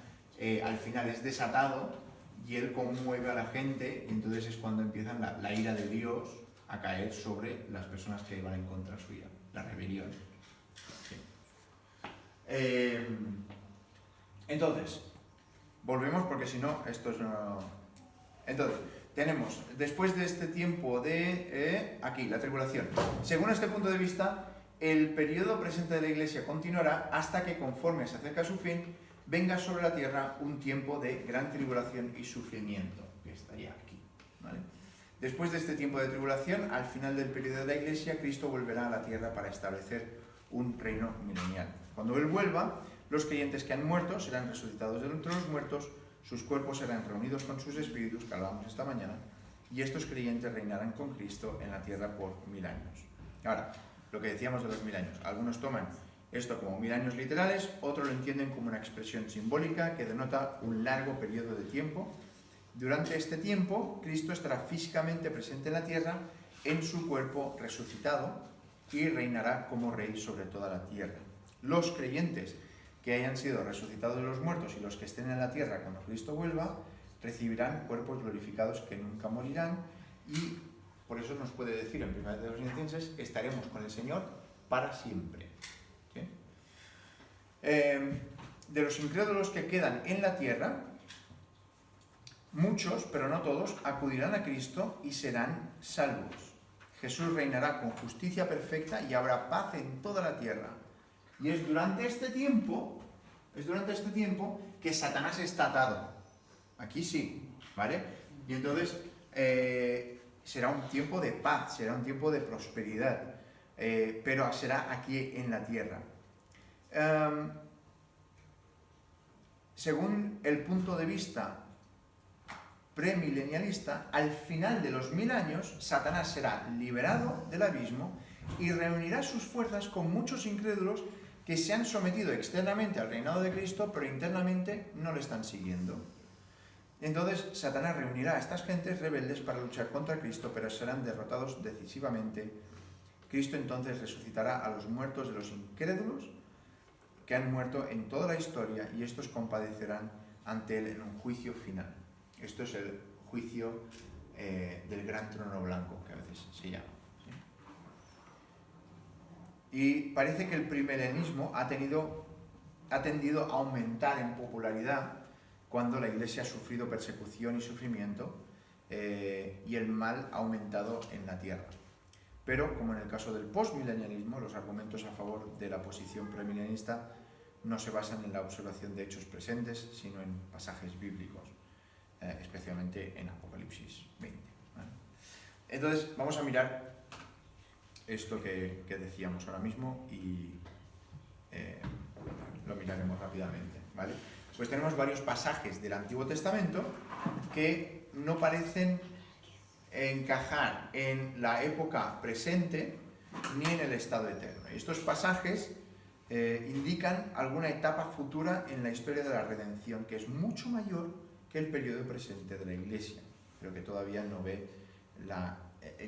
al final es desatado y él conmueve a la gente, y entonces es cuando empieza la ira de Dios a caer sobre las personas que van en contra suya. La rebelión. Sí. Entonces, volvemos porque si no, esto es una... Entonces, tenemos, después de este tiempo de... aquí, la tribulación. Según este punto de vista, el periodo presente de la Iglesia continuará hasta que, conforme se acerca a su fin, venga sobre la tierra un tiempo de gran tribulación y sufrimiento, que estaría aquí, ¿vale? Después de este tiempo de tribulación, al final del periodo de la Iglesia, Cristo volverá a la tierra para establecer un reino milenial. Cuando Él vuelva, los creyentes que han muerto serán resucitados de entre los muertos, sus cuerpos serán reunidos con sus espíritus, que hablábamos esta mañana, y estos creyentes reinarán con Cristo en la tierra por 1000 años. Ahora, lo que decíamos de los 1000 años. Algunos toman esto como 1000 años literales, otros lo entienden como una expresión simbólica que denota un largo periodo de tiempo. Durante este tiempo, Cristo estará físicamente presente en la tierra en su cuerpo resucitado y reinará como rey sobre toda la tierra. Los creyentes que hayan sido resucitados de los muertos y los que estén en la tierra cuando Cristo vuelva, recibirán cuerpos glorificados que nunca morirán, y por eso nos puede decir en 1 Tesalonicenses, estaremos con el Señor para siempre. ¿Sí? De los incrédulos que quedan en la tierra, muchos, pero no todos, acudirán a Cristo y serán salvos. Jesús reinará con justicia perfecta y habrá paz en toda la tierra. Y es durante este tiempo que Satanás está atado. Aquí sí, ¿vale? Y entonces será un tiempo de paz, será un tiempo de prosperidad, pero será aquí en la tierra. Según el punto de vista premilenialista, al final de los 1000 años, Satanás será liberado del abismo y reunirá sus fuerzas con muchos incrédulos que se han sometido externamente al reinado de Cristo, pero internamente no le están siguiendo. Entonces, Satanás reunirá a estas gentes rebeldes para luchar contra Cristo, pero serán derrotados decisivamente. Cristo entonces resucitará a los muertos de los incrédulos que han muerto en toda la historia, y estos compadecerán ante Él en un juicio final. Esto es el juicio del gran trono blanco, que a veces se llama. Y parece que el premilenialismo ha tendido a aumentar en popularidad cuando la Iglesia ha sufrido persecución y sufrimiento, y el mal ha aumentado en la tierra. Pero, como en el caso del postmilenialismo, los argumentos a favor de la posición premilenialista no se basan en la observación de hechos presentes, sino en pasajes bíblicos, especialmente en Apocalipsis 20. ¿Vale? Entonces, vamos a mirar esto que decíamos ahora mismo y lo miraremos rápidamente, ¿vale? Pues tenemos varios pasajes del Antiguo Testamento que no parecen encajar en la época presente ni en el estado eterno. Estos pasajes indican alguna etapa futura en la historia de la redención que es mucho mayor que el periodo presente de la Iglesia, pero que todavía no ve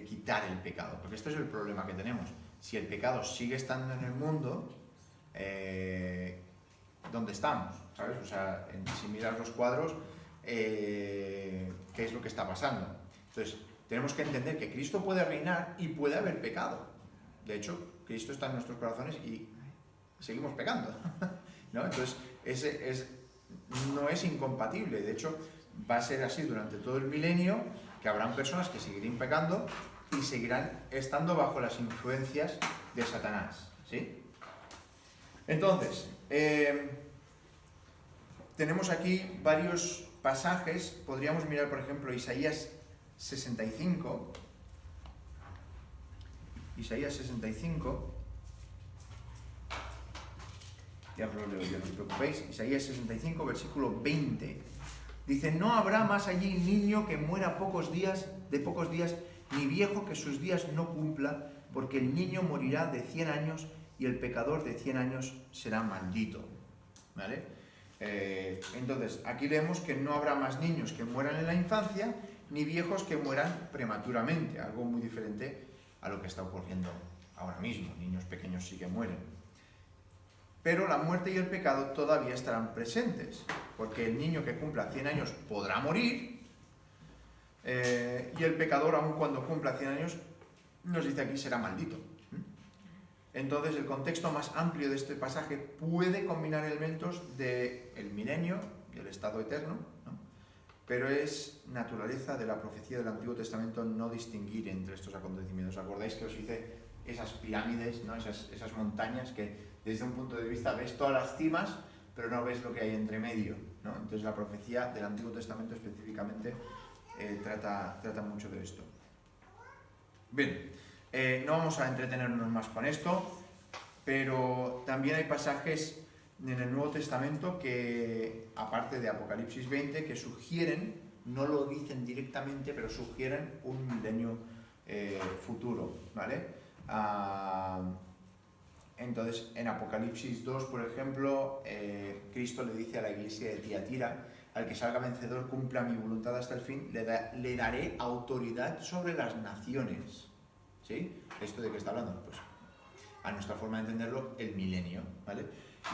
quitar el pecado, porque esto es el problema que tenemos. Si el pecado sigue estando en el mundo, ¿dónde estamos? ¿Sabes? O sea, si miras los cuadros, qué es lo que está pasando. Entonces, tenemos que entender que Cristo puede reinar y puede haber pecado. De hecho, Cristo está en nuestros corazones y seguimos pecando, ¿no? Entonces, no es incompatible. De hecho, va a ser así durante todo el milenio, que habrán personas que seguirán pecando y seguirán estando bajo las influencias de Satanás, ¿sí? Entonces, tenemos aquí varios pasajes. Podríamos mirar, por ejemplo, Isaías 65. Isaías 65. Ya os lo leo yo, no os preocupéis. Isaías 65, versículo 20. Dice: no habrá más allí niño que muera de pocos días, ni viejo que sus días no cumpla, porque el niño morirá de 100 años y el pecador de 100 años será maldito. ¿Vale? Entonces, aquí leemos que no habrá más niños que mueran en la infancia, ni viejos que mueran prematuramente, algo muy diferente a lo que está ocurriendo ahora mismo. Niños pequeños sí que mueren. Pero la muerte y el pecado todavía estarán presentes, porque el niño que cumpla 100 años podrá morir, y el pecador, aun cuando cumpla 100 años, nos dice aquí, será maldito. Entonces, el contexto más amplio de este pasaje puede combinar elementos del milenio y el estado eterno, ¿no? Pero es naturaleza de la profecía del Antiguo Testamento no distinguir entre estos acontecimientos. ¿Acordáis que os hice esas pirámides, ¿no? esas montañas que desde un punto de vista ves todas las cimas, pero no ves lo que hay entre medio, ¿no? Entonces la profecía del Antiguo Testamento específicamente trata mucho de esto. Bien, no vamos a entretenernos más con esto, pero también hay pasajes en el Nuevo Testamento que, aparte de Apocalipsis 20, que sugieren, no lo dicen directamente, pero sugieren un milenio futuro, ¿vale? Entonces, en Apocalipsis 2, por ejemplo, Cristo le dice a la iglesia de Tiatira: al que salga vencedor, cumpla mi voluntad hasta el fin, le daré autoridad sobre las naciones. ¿Sí? ¿Esto de qué está hablando? Pues, a nuestra forma de entenderlo, el milenio, ¿vale?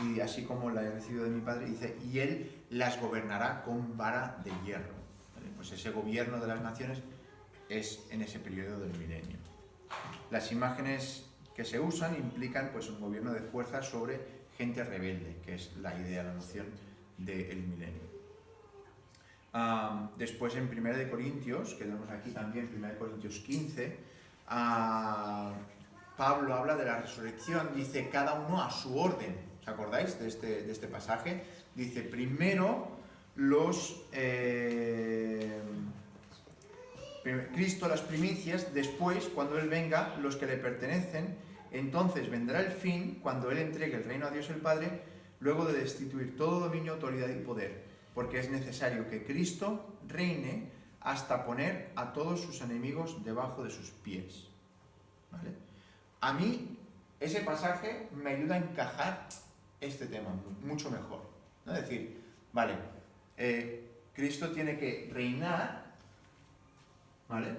Y así como la he recibido de mi Padre, dice, y Él las gobernará con vara de hierro, ¿vale? Pues ese gobierno de las naciones es en ese periodo del milenio. Las imágenes que se usan implican, pues, un gobierno de fuerza sobre gente rebelde, que es la idea, la noción del milenio. Después, en 1 Corintios, que tenemos aquí también, 1 Corintios 15, Pablo habla de la resurrección, dice cada uno a su orden. ¿Os acordáis de este pasaje? Dice, primero Cristo las primicias, después, cuando Él venga, los que le pertenecen, entonces vendrá el fin, cuando Él entregue el reino a Dios el Padre, luego de destituir todo dominio, autoridad y poder, porque es necesario que Cristo reine hasta poner a todos sus enemigos debajo de sus pies. ¿Vale? A mí, ese pasaje me ayuda a encajar este tema mucho mejor, ¿no? Es decir, vale, Cristo tiene que reinar, ¿vale?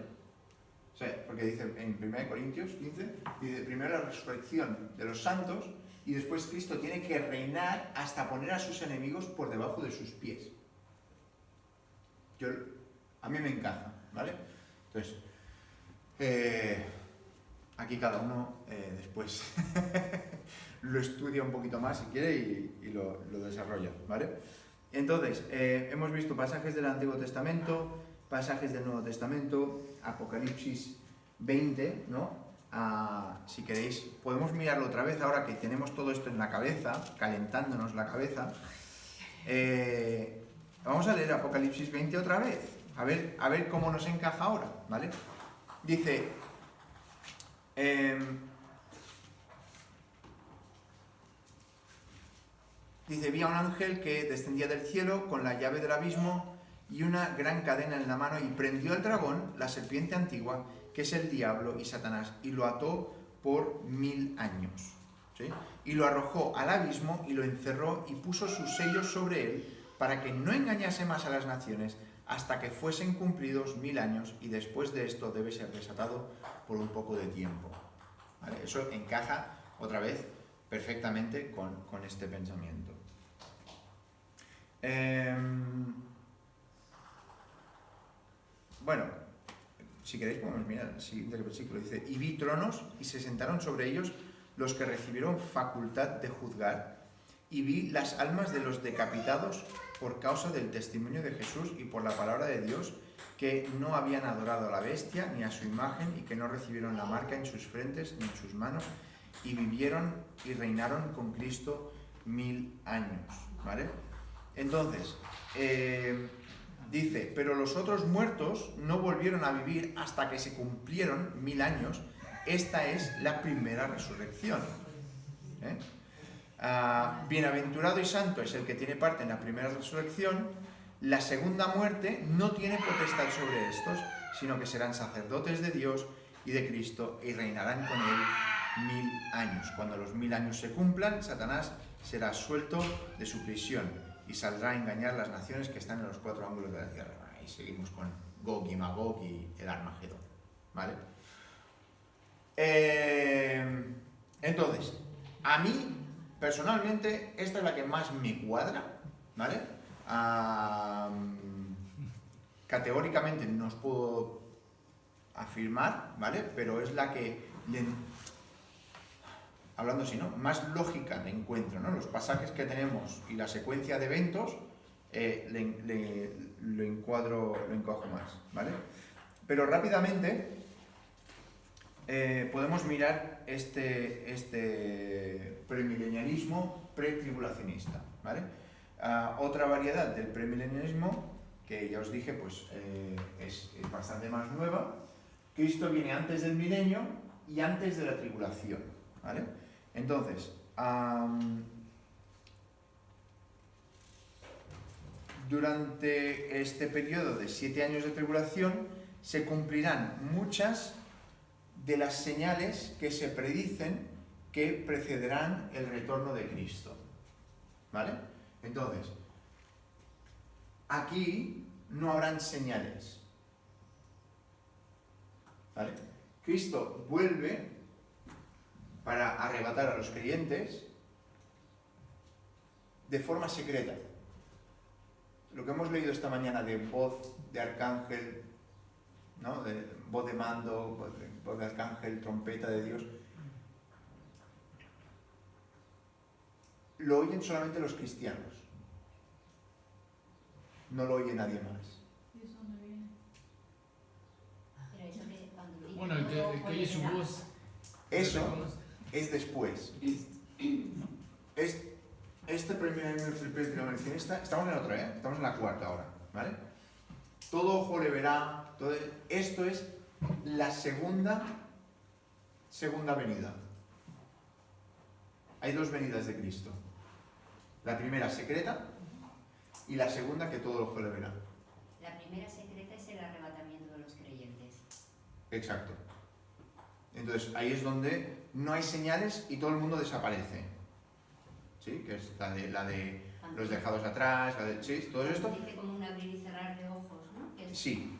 O sea, porque dice en 1 Corintios 15, dice primero la resurrección de los santos y después Cristo tiene que reinar hasta poner a sus enemigos por debajo de sus pies. A mí me encaja, ¿vale? Entonces, aquí cada uno después lo estudia un poquito más si quiere y lo desarrolla, ¿vale? Entonces, hemos visto pasajes del Antiguo Testamento, pasajes del Nuevo Testamento, Apocalipsis 20, ¿no? Si queréis, podemos mirarlo otra vez ahora que tenemos todo esto en la cabeza, calentándonos la cabeza. Vamos a leer Apocalipsis 20 otra vez, a ver cómo nos encaja ahora, ¿vale? Dice, vi a un ángel que descendía del cielo con la llave del abismo y una gran cadena en la mano y prendió al dragón, la serpiente antigua, que es el diablo y Satanás, y lo ató por 1000 años, ¿sí? Y lo arrojó al abismo y lo encerró y puso sus sellos sobre él para que no engañase más a las naciones hasta que fuesen cumplidos 1000 años, y después de esto debe ser desatado por un poco de tiempo, ¿vale? Eso encaja otra vez perfectamente con este pensamiento. bueno, si queréis podemos mirar el siguiente versículo. Dice, y vi tronos y se sentaron sobre ellos los que recibieron facultad de juzgar, y vi las almas de los decapitados por causa del testimonio de Jesús y por la palabra de Dios, que no habían adorado a la bestia ni a su imagen, y que no recibieron la marca en sus frentes ni en sus manos, y vivieron y reinaron con Cristo 1000 años. ¿Vale? Entonces, dice, pero los otros muertos no volvieron a vivir hasta que se cumplieron 1000 años. Esta es la primera resurrección. Bienaventurado y santo es el que tiene parte en la primera resurrección. La segunda muerte no tiene potestad sobre estos, sino que serán sacerdotes de Dios y de Cristo y reinarán con él 1000 años. Cuando los 1000 años se cumplan, Satanás será suelto de su prisión y saldrá a engañar las naciones que están en los 4 ángulos de la tierra. Ahí seguimos con Gog y Magog y el Armagedón. ¿Vale? Entonces, a mí, personalmente, esta es la que más me cuadra, ¿vale? Categóricamente no os puedo afirmar, ¿vale? Pero es la que, hablando así, ¿no? Más lógica le encuentro, ¿no? Los pasajes que tenemos y la secuencia de eventos lo encajo más, ¿vale? Pero rápidamente podemos mirar este premilenialismo pretribulacionista, ¿vale? Otra variedad del premilenialismo, que ya os dije, pues es bastante más nueva. Cristo viene antes del milenio y antes de la tribulación, ¿vale? Entonces, durante este periodo de 7 años de tribulación se cumplirán muchas de las señales que se predicen que precederán el retorno de Cristo, ¿vale? Entonces, aquí no habrán señales, ¿vale? Cristo vuelve para arrebatar a los creyentes de forma secreta. Lo que hemos leído esta mañana de voz de arcángel, ¿no? De voz de mando, voz de arcángel, trompeta de Dios, lo oyen solamente los cristianos. No lo oye nadie más. ¿Y eso dónde viene? Pero eso que cuando dice Bueno, el que oye su voz. Eso es después. Este primer año del premilenialista, estamos en otro, estamos en la cuarta ahora, ¿vale? Todo ojo le verá. Esto es la segunda venida. Hay 2 venidas de Cristo. La primera secreta y la segunda que todo ojo le verá. La primera secreta es el arrebatamiento de los creyentes. Exacto. Entonces ahí es donde no hay señales y todo el mundo desaparece. ¿Sí? Que es la de los dejados atrás, la de ¿sí? Todo esto. Dice como un abrir y cerrar de ojos, ¿no? Que es... Sí.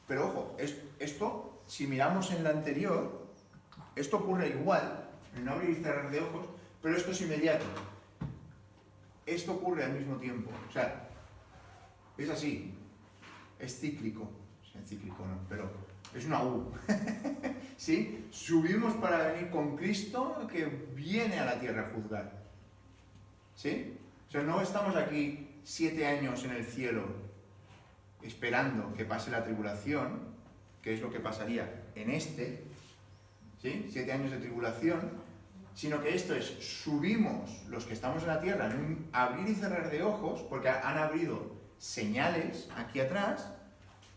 Pero ojo, esto, si miramos en la anterior, esto ocurre igual, en no abrir y cerrar de ojos, pero esto es inmediato. Esto ocurre al mismo tiempo. O sea, es así. Es cíclico. O sea, cíclico no, pero es una U. ¿Sí? Subimos para venir con Cristo que viene a la tierra a juzgar. ¿Sí? O sea, no estamos aquí 7 años en el cielo esperando que pase la tribulación, que es lo que pasaría en este, ¿sí? 7 años de tribulación, sino que esto es, subimos los que estamos en la tierra en un abrir y cerrar de ojos, porque han habido señales aquí atrás,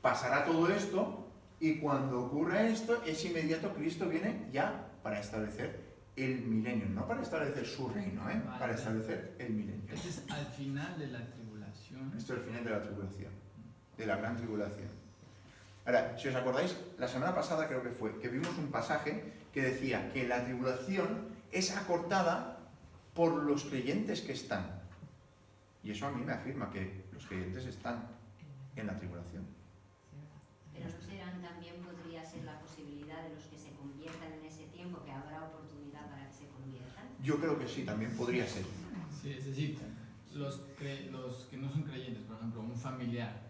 pasará todo esto, y cuando ocurra esto, es inmediato, Cristo viene ya para establecer el milenio, no para establecer su reino, Vale. para establecer el milenio. Este es al final de la tribulación. Esto es el final de la tribulación, de la gran tribulación. Ahora, si os acordáis, la semana pasada creo que fue, que vimos un pasaje que decía que la tribulación es acortada por los creyentes que están. Y eso a mí me afirma que los creyentes están en la tribulación. Pero no serán también, podría ser la posibilidad de los que se conviertan en ese tiempo, que habrá oportunidad para que se conviertan. Yo creo que sí, también podría ser. Sí, es decir, los que no son creyentes, por ejemplo, un familiar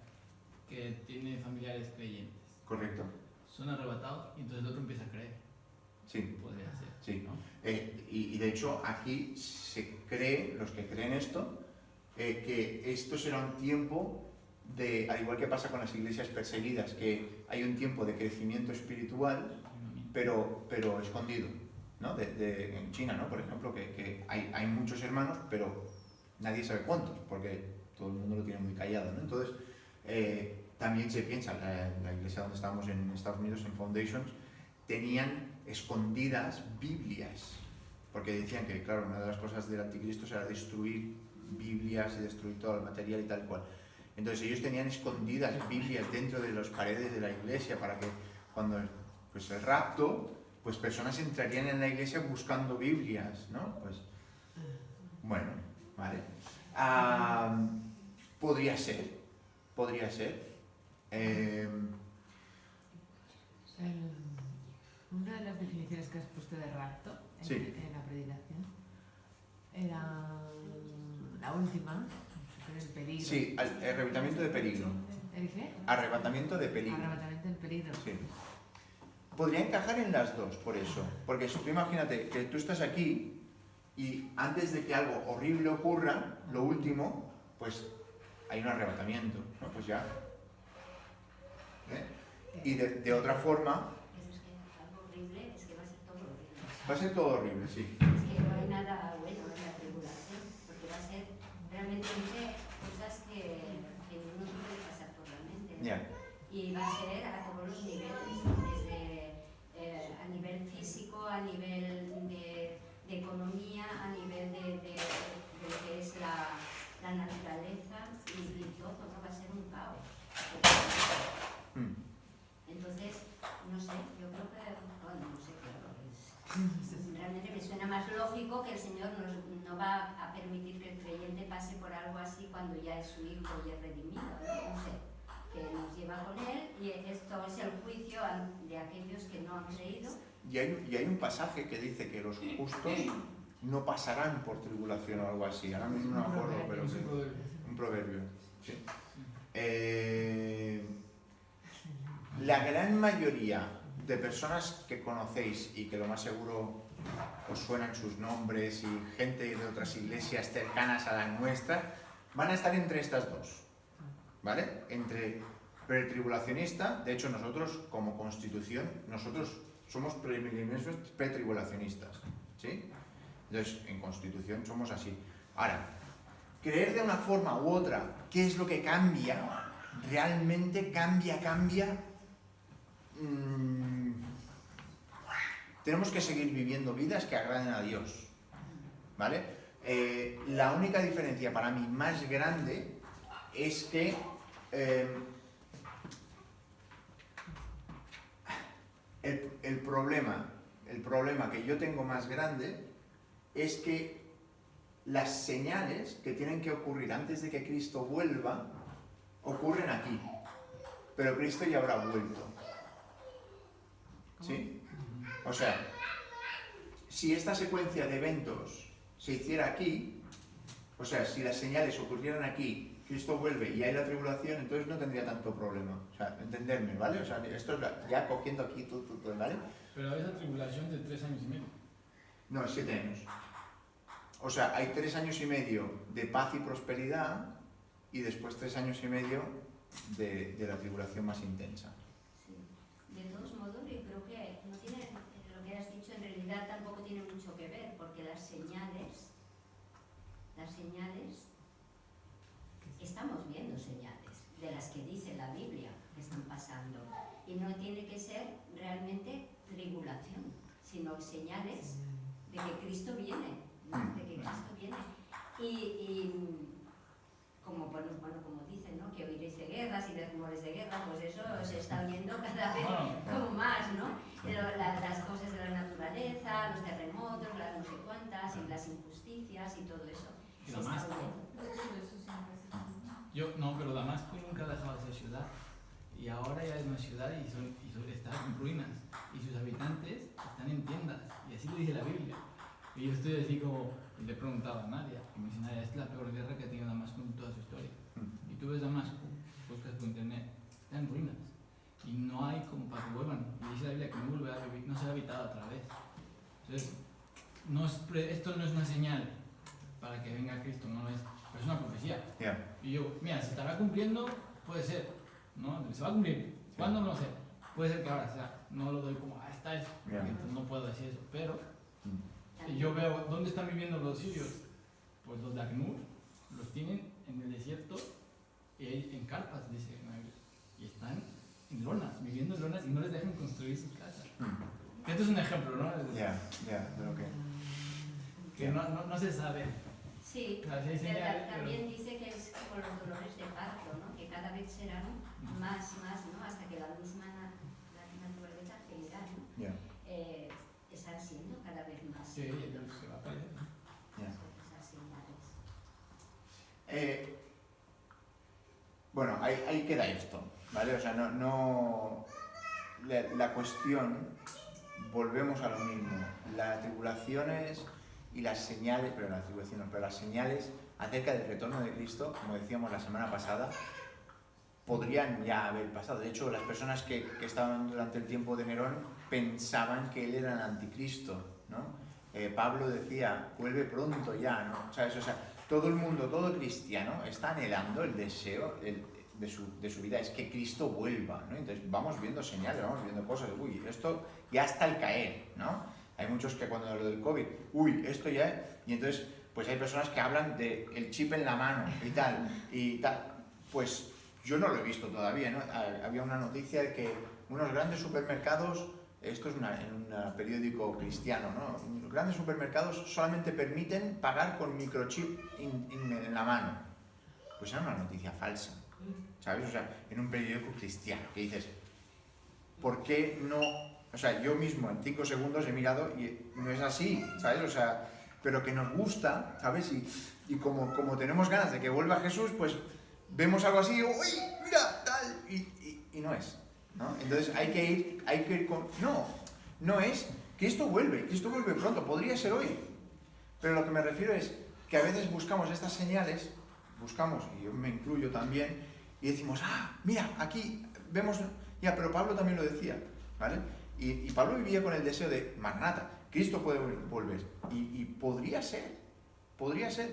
que tiene familiares creyentes. Correcto. Son arrebatados y entonces el otro empieza a creer. Sí. Podría ser. Sí. ¿no? Y de hecho aquí se cree, los que creen esto, que esto será un tiempo de, al igual que pasa con las iglesias perseguidas, que hay un tiempo de crecimiento espiritual, pero escondido, ¿no? En China, ¿no? Por ejemplo, que hay muchos hermanos, pero nadie sabe cuántos, porque todo el mundo lo tiene muy callado, ¿no? Entonces, también se piensa, la iglesia donde estábamos en Estados Unidos, en Foundations, tenían escondidas Biblias, porque decían que, claro, una de las cosas del anticristo era destruir Biblias y destruir todo el material y tal cual. Entonces ellos tenían escondidas Biblias dentro de las paredes de la iglesia para que cuando pues el rapto, pues personas entrarían en la iglesia buscando Biblias, ¿no? Pues, bueno, vale. Podría ser. Una de las definiciones que has puesto de rapto Sí. en la predicación era la última, el peligro. Sí, el arrebatamiento de peligro. ¿El qué? Arrebatamiento de peligro. Arrebatamiento del peligro. Sí. Podría encajar en las dos, por eso. Porque si tú imagínate que tú estás aquí y antes de que algo horrible ocurra, lo último, pues hay un arrebatamiento, ¿no? Pues ya. Y de otra forma, Es que algo horrible es que va a ser todo horrible. va a ser todo horrible, sí. Es que no hay nada bueno en la tribulación, porque va a ser realmente cosas que uno no puede pasar por la mente. Ya. Y va a ser a todos los niveles, desde a nivel físico, a nivel de economía, a nivel de lo que es la naturaleza y todo, ¿no? Va a ser un caos. Entonces, no sé, yo creo que, bueno, no sé, claro, realmente me suena más lógico que el Señor no va a permitir que el creyente pase por algo así cuando ya es su hijo y es redimido, ¿no? No sé, que nos lleva con él y esto es el juicio de aquellos que no han creído. Y hay un pasaje que dice que los justos no pasarán por tribulación o algo así. Ahora mismo no me acuerdo, pero sí. Un proverbio. Sí. La gran mayoría de personas que conocéis y que lo más seguro os suenan sus nombres y gente de otras iglesias cercanas a la nuestra, van a estar entre estas dos, ¿vale? Entre pretribulacionista, de hecho nosotros como constitución, nosotros somos pretribulacionistas, ¿sí? Entonces, en constitución somos así. Ahora, creer de una forma u otra, ¿qué es lo que cambia? Realmente cambia. Tenemos que seguir viviendo vidas que agraden a Dios, ¿vale? La única diferencia para mí más grande es que el problema que yo tengo más grande es que las señales que tienen que ocurrir antes de que Cristo vuelva ocurren aquí, pero Cristo ya habrá vuelto. ¿Sí? O sea, si esta secuencia de eventos se hiciera aquí, o sea, si las señales ocurrieran aquí, Cristo vuelve y hay la tribulación, entonces no tendría tanto problema. O sea, entenderme, ¿vale? O sea, esto es ya cogiendo aquí todo, ¿vale? Pero esa tribulación de 3 años y medio. No, 7 años. O sea, hay 3 años y medio de paz y prosperidad y después 3 años y medio de la tribulación más intensa. Sí. De todos modos, yo creo que no tiene, lo que has dicho en realidad tampoco tiene mucho que ver, porque las señales, estamos viendo señales de las que dice la Biblia que están pasando. Y no tiene que ser realmente tribulación, sino señales de que Cristo viene, ¿no? De que Cristo viene. Y como, bueno, como dicen, ¿no? Que oiréis de guerras y de rumores de guerra, pues eso se está oyendo cada vez como más, ¿no? Las cosas de la naturaleza, los terremotos, las no sé cuántas, y las injusticias y todo eso. Y Se está Damasco. oyendo. Pero Damasco nunca ha dejado de ser ciudad. Y ahora ya es una ciudad y está en ruinas. Y sus habitantes están en tiendas. Y así lo dice la Biblia. Y yo estoy así como, y le preguntaba a Nadia, y me dice, Nadia, es la peor guerra que ha tenido Damasco en toda su historia. Y tú ves Damasco, buscas por internet, está en ruinas. Y no hay como para que vuelvan. Y dice la Biblia que no vuelve a vivir, no será habitado otra vez. Entonces, esto no es una señal para que venga Cristo, no lo es. Pero es una profecía. Yeah. Y yo, mira, se estará cumpliendo, puede ser, ¿no? Se va a cumplir. ¿Cuándo? No lo sé. Puede ser que ahora, o sea, no lo doy como, está eso. Yeah. Entonces no puedo decir eso. Pero También. yo veo, ¿dónde están viviendo los sirios? Pues los de Acnur los tienen en el desierto en carpas, dice la Biblia. Y están en lonas, viviendo en lonas y no les dejan construir sus casas. Esto es un ejemplo, ¿no? De lo Que no se sabe. Sí, O sea, sí hay pero señales, también dice que es como los dolores de parto, ¿no? Que cada vez serán más, ¿no? Hasta que la misma naturaleza general, ¿no? Yeah. Están siendo cada vez más. Sí, se va a aparecer. Esas señales. Bueno, ahí queda esto, ¿vale? O sea, la cuestión, volvemos a lo mismo, las tribulaciones y las señales, pero las señales acerca del retorno de Cristo, como decíamos la semana pasada, podrían ya haber pasado. De hecho, las personas que estaban durante el tiempo de Nerón pensaban que él era el anticristo, ¿no? Pablo decía, vuelve pronto ya, ¿no? ¿Sabes? O sea, todo el mundo, todo cristiano está anhelando el deseo de su vida, es que Cristo vuelva, ¿no? Entonces vamos viendo señales, vamos viendo cosas, uy, esto ya está al caer, ¿no? Hay muchos que cuando lo del COVID, uy, esto ya... Y entonces, pues hay personas que hablan de el chip en la mano y tal. Pues yo no lo he visto todavía, ¿no? Había una noticia de que unos grandes supermercados, esto es en un periódico cristiano, ¿no? Los grandes supermercados solamente permiten pagar con microchip en la mano. Pues era una noticia falsa, ¿sabes? O sea, en un periódico cristiano, que dices, ¿por qué no...? O sea, yo mismo en 5 segundos he mirado y no es así, ¿sabes? O sea, pero que nos gusta, ¿sabes? Y como tenemos ganas de que vuelva Jesús, pues vemos algo así y digo, ¡uy, mira, tal! Y no es, ¿no? Entonces hay que ir con... No es, Cristo vuelve pronto, podría ser hoy. Pero lo que me refiero es que a veces buscamos estas señales, y yo me incluyo también, y decimos, mira, aquí vemos... Ya, pero Pablo también lo decía, ¿vale? Y Pablo vivía con el deseo de Maranata, Cristo puede volver. Y podría ser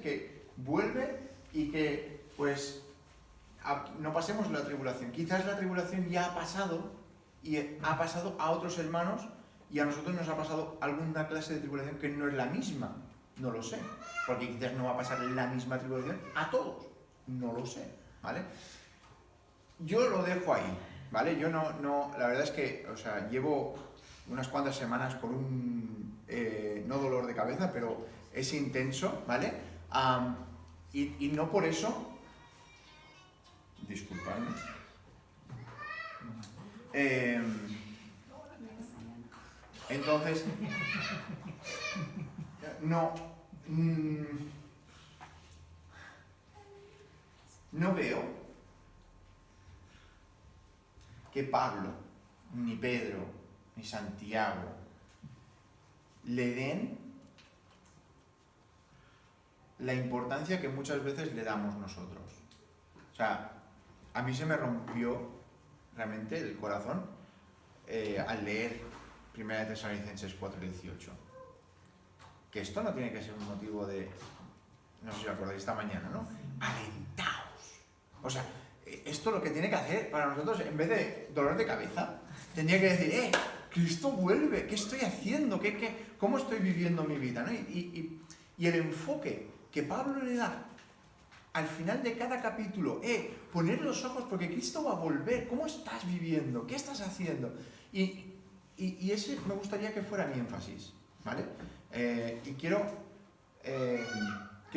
que vuelve y que, pues, no pasemos la tribulación. Quizás la tribulación ya ha pasado y ha pasado a otros hermanos y a nosotros nos ha pasado alguna clase de tribulación que no es la misma. No lo sé, porque quizás no va a pasar la misma tribulación a todos. No lo sé, ¿vale? Yo lo dejo ahí, ¿vale? Yo no, la verdad es que, o sea, llevo unas cuantas semanas con un, no dolor de cabeza, pero es intenso, ¿vale? Y no por eso, disculpadme, entonces, no veo que Pablo, ni Pedro, ni Santiago le den la importancia que muchas veces le damos nosotros. O sea, a mí se me rompió realmente el corazón al leer 1 Tesalonicenses 4:18. Que esto no tiene que ser un motivo de, no sé si os acordáis esta mañana, ¿no? Alentaos. O sea, esto lo que tiene que hacer para nosotros, en vez de dolor de cabeza, tendría que decir, Cristo vuelve, ¿qué estoy haciendo? ¿Cómo estoy viviendo mi vida? ¿No? Y el enfoque que Pablo le da al final de cada capítulo, poner los ojos porque Cristo va a volver, ¿cómo estás viviendo? ¿Qué estás haciendo? Y ese me gustaría que fuera mi énfasis, ¿vale? Y quiero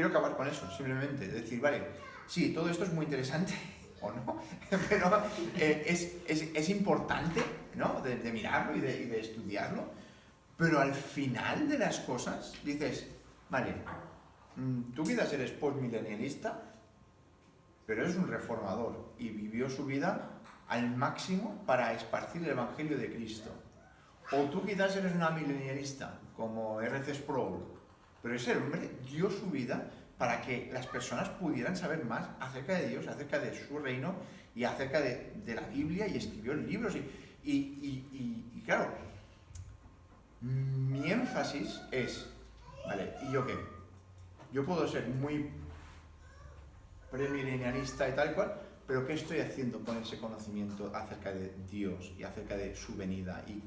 acabar con eso, simplemente, decir, vale, sí, todo esto es muy interesante, o no, pero es importante, ¿no? De mirarlo y de estudiarlo, pero al final de las cosas dices, vale, tú quizás eres postmilenialista, pero eres un reformador y vivió su vida al máximo para esparcir el Evangelio de Cristo. O tú quizás eres una milenialista, como R.C. Sproul, pero ese hombre dio su vida para que las personas pudieran saber más acerca de Dios, acerca de su reino y acerca de la Biblia y escribió libros y claro, mi énfasis es, vale, ¿y yo qué? Yo puedo ser muy premilenialista y tal y cual, pero ¿qué estoy haciendo con ese conocimiento acerca de Dios y acerca de su venida y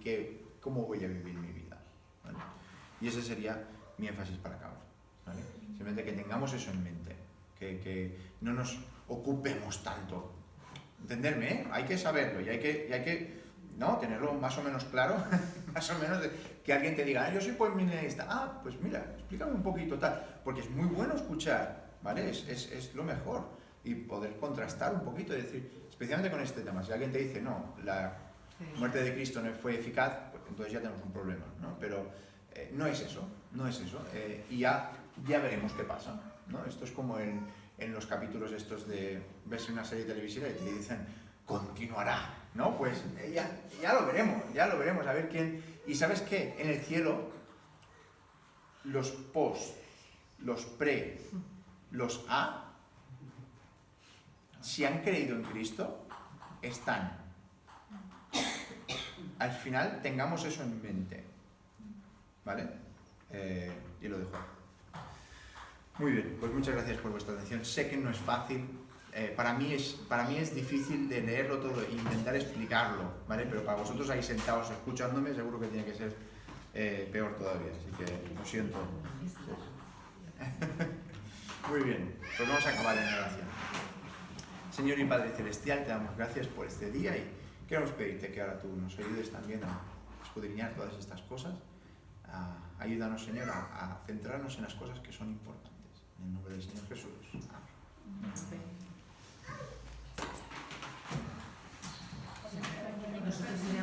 cómo voy a vivir mi vida? ¿Vale? Y ese sería mi énfasis para acabar, ¿vale? Simplemente que tengamos eso en mente, que no nos ocupemos tanto. Entenderme, ¿eh? Hay que saberlo y hay que ¿no? Tenerlo más o menos claro, más o menos que alguien te diga, yo soy premilenialista, pues mira, explícame un poquito tal, porque es muy bueno escuchar, ¿vale? Es lo mejor, y poder contrastar un poquito y decir, especialmente con este tema, si alguien te dice, no, la muerte de Cristo no fue eficaz, pues entonces ya tenemos un problema, ¿no? Pero no es eso, y ya veremos qué pasa, ¿no? Esto es como en los capítulos estos de ves una serie televisiva y te dicen, continuará, ¿no? Pues ya lo veremos, a ver quién... Y ¿sabes qué? En el cielo, los post, los pre, los a, si han creído en Cristo, están. Al final, tengamos eso en mente, ¿vale? Y lo dejo. Muy bien, pues muchas gracias por vuestra atención. Sé que no es fácil. Para mí es difícil de leerlo todo e intentar explicarlo, ¿vale? Pero para vosotros ahí sentados escuchándome seguro que tiene que ser peor todavía, así que lo siento. Muy bien, pues vamos a acabar en oración. Señor y Padre Celestial, te damos gracias por este día y queremos pedirte que ahora tú nos ayudes también a escudriñar todas estas cosas. Ayúdanos, Señor, a centrarnos en las cosas que son importantes. En el nombre del Señor Jesús. Amén.